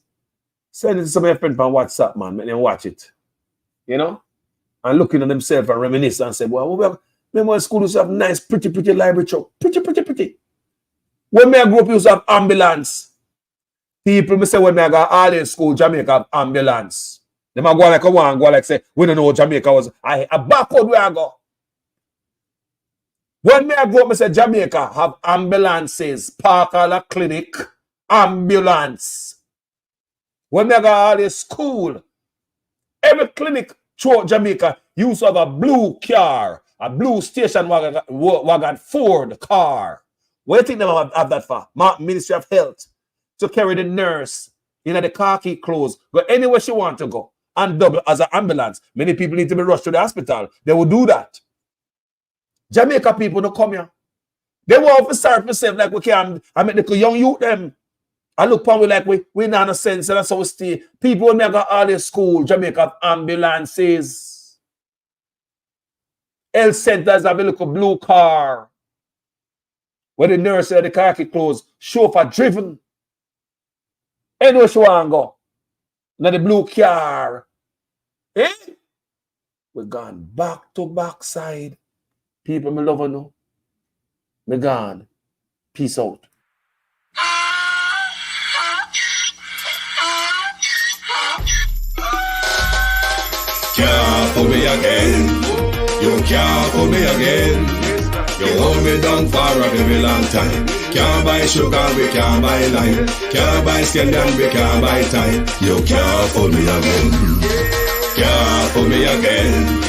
Send it to some of your friends on WhatsApp, man. Make them watch it. You know? And looking at themselves and reminisce and say, well, remember when school used to have nice, pretty library truck. Pretty. When I grew up, used to have ambulance. People me say when I got all in school, Jamaica have ambulance. They might go like a one, go like say, we don't know what Jamaica was. I backward where I go. When I grew up, I say Jamaica have ambulances, Parker Clinic, ambulance. When I got all in school, every clinic throughout Jamaica used to have a blue car, a blue station wagon Ford car. What do you think they have that for? Ministry of Health to carry the nurse in the khaki clothes, go anywhere she want to go. and double as an ambulance. Many people need to be rushed to the hospital. They will do that. Jamaica people don't come here. They want to serve themselves like we can. I mean, the young youth them. I look upon we like we not in a sense, and that's how we stay. People when they go all the school, Jamaica have ambulances. Health centers have a little blue car. Where the nurse or the car key closed, chauffeur driven. Anywhere she want to go. Now the blue car. Eh? We're gone back to backside. People, me love you now. Me gone. Peace out. Can't fool me again. You can't fool me again. You hold me down for a very long time. Can't buy sugar, we can't buy lime. Can't buy scallion, we can't buy time. You can't fool me again. Can't fool me again.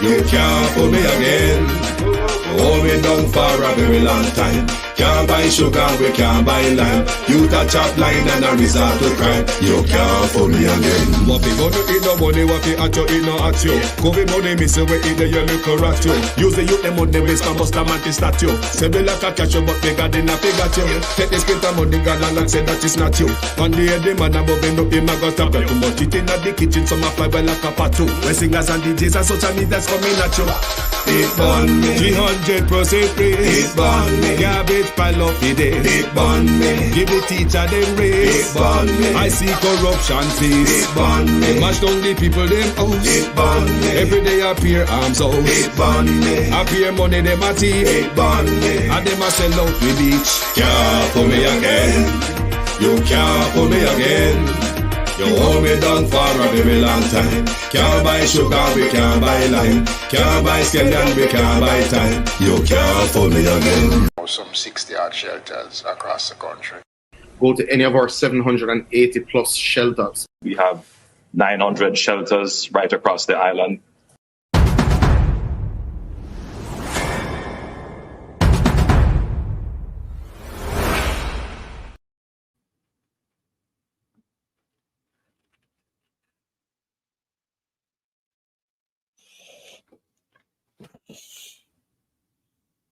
You can't fool me again. Hold me down for a very long time. Can't buy sugar, we can't buy lime. You touch up line and a resort to crime. You can't fool me again. What people do in no money, what they at you in no at you. Covid money miss away in the yellow correct you. Use the youth them money waste for bust a man to statue. Say me like a catch you, but they got in a figure you. Take this spit of money, God and say that is not you. One day the man above end up him a got up. Too much it in the kitchen, some a fly by like a patu. When singers and DJs and social media's coming at you. It burn me 300% free. It burn me garbage pile up the day. It burn me give the teacher them raise. It burn me I see corruption face. It burn me mash down the people them house. It burn me every day appear arms out. It burn me appear money them a thief. It burn me and them a sell out the beach. Can't fool me again. You can't fool me again. You hold me down for a very long time. Can't buy sugar, we can't buy lime. Can't buy scallion, we can't buy time. You can't fool me again. Some 60-odd shelters across the country. Go to any of our 780 plus shelters. We have 900 shelters right across the island.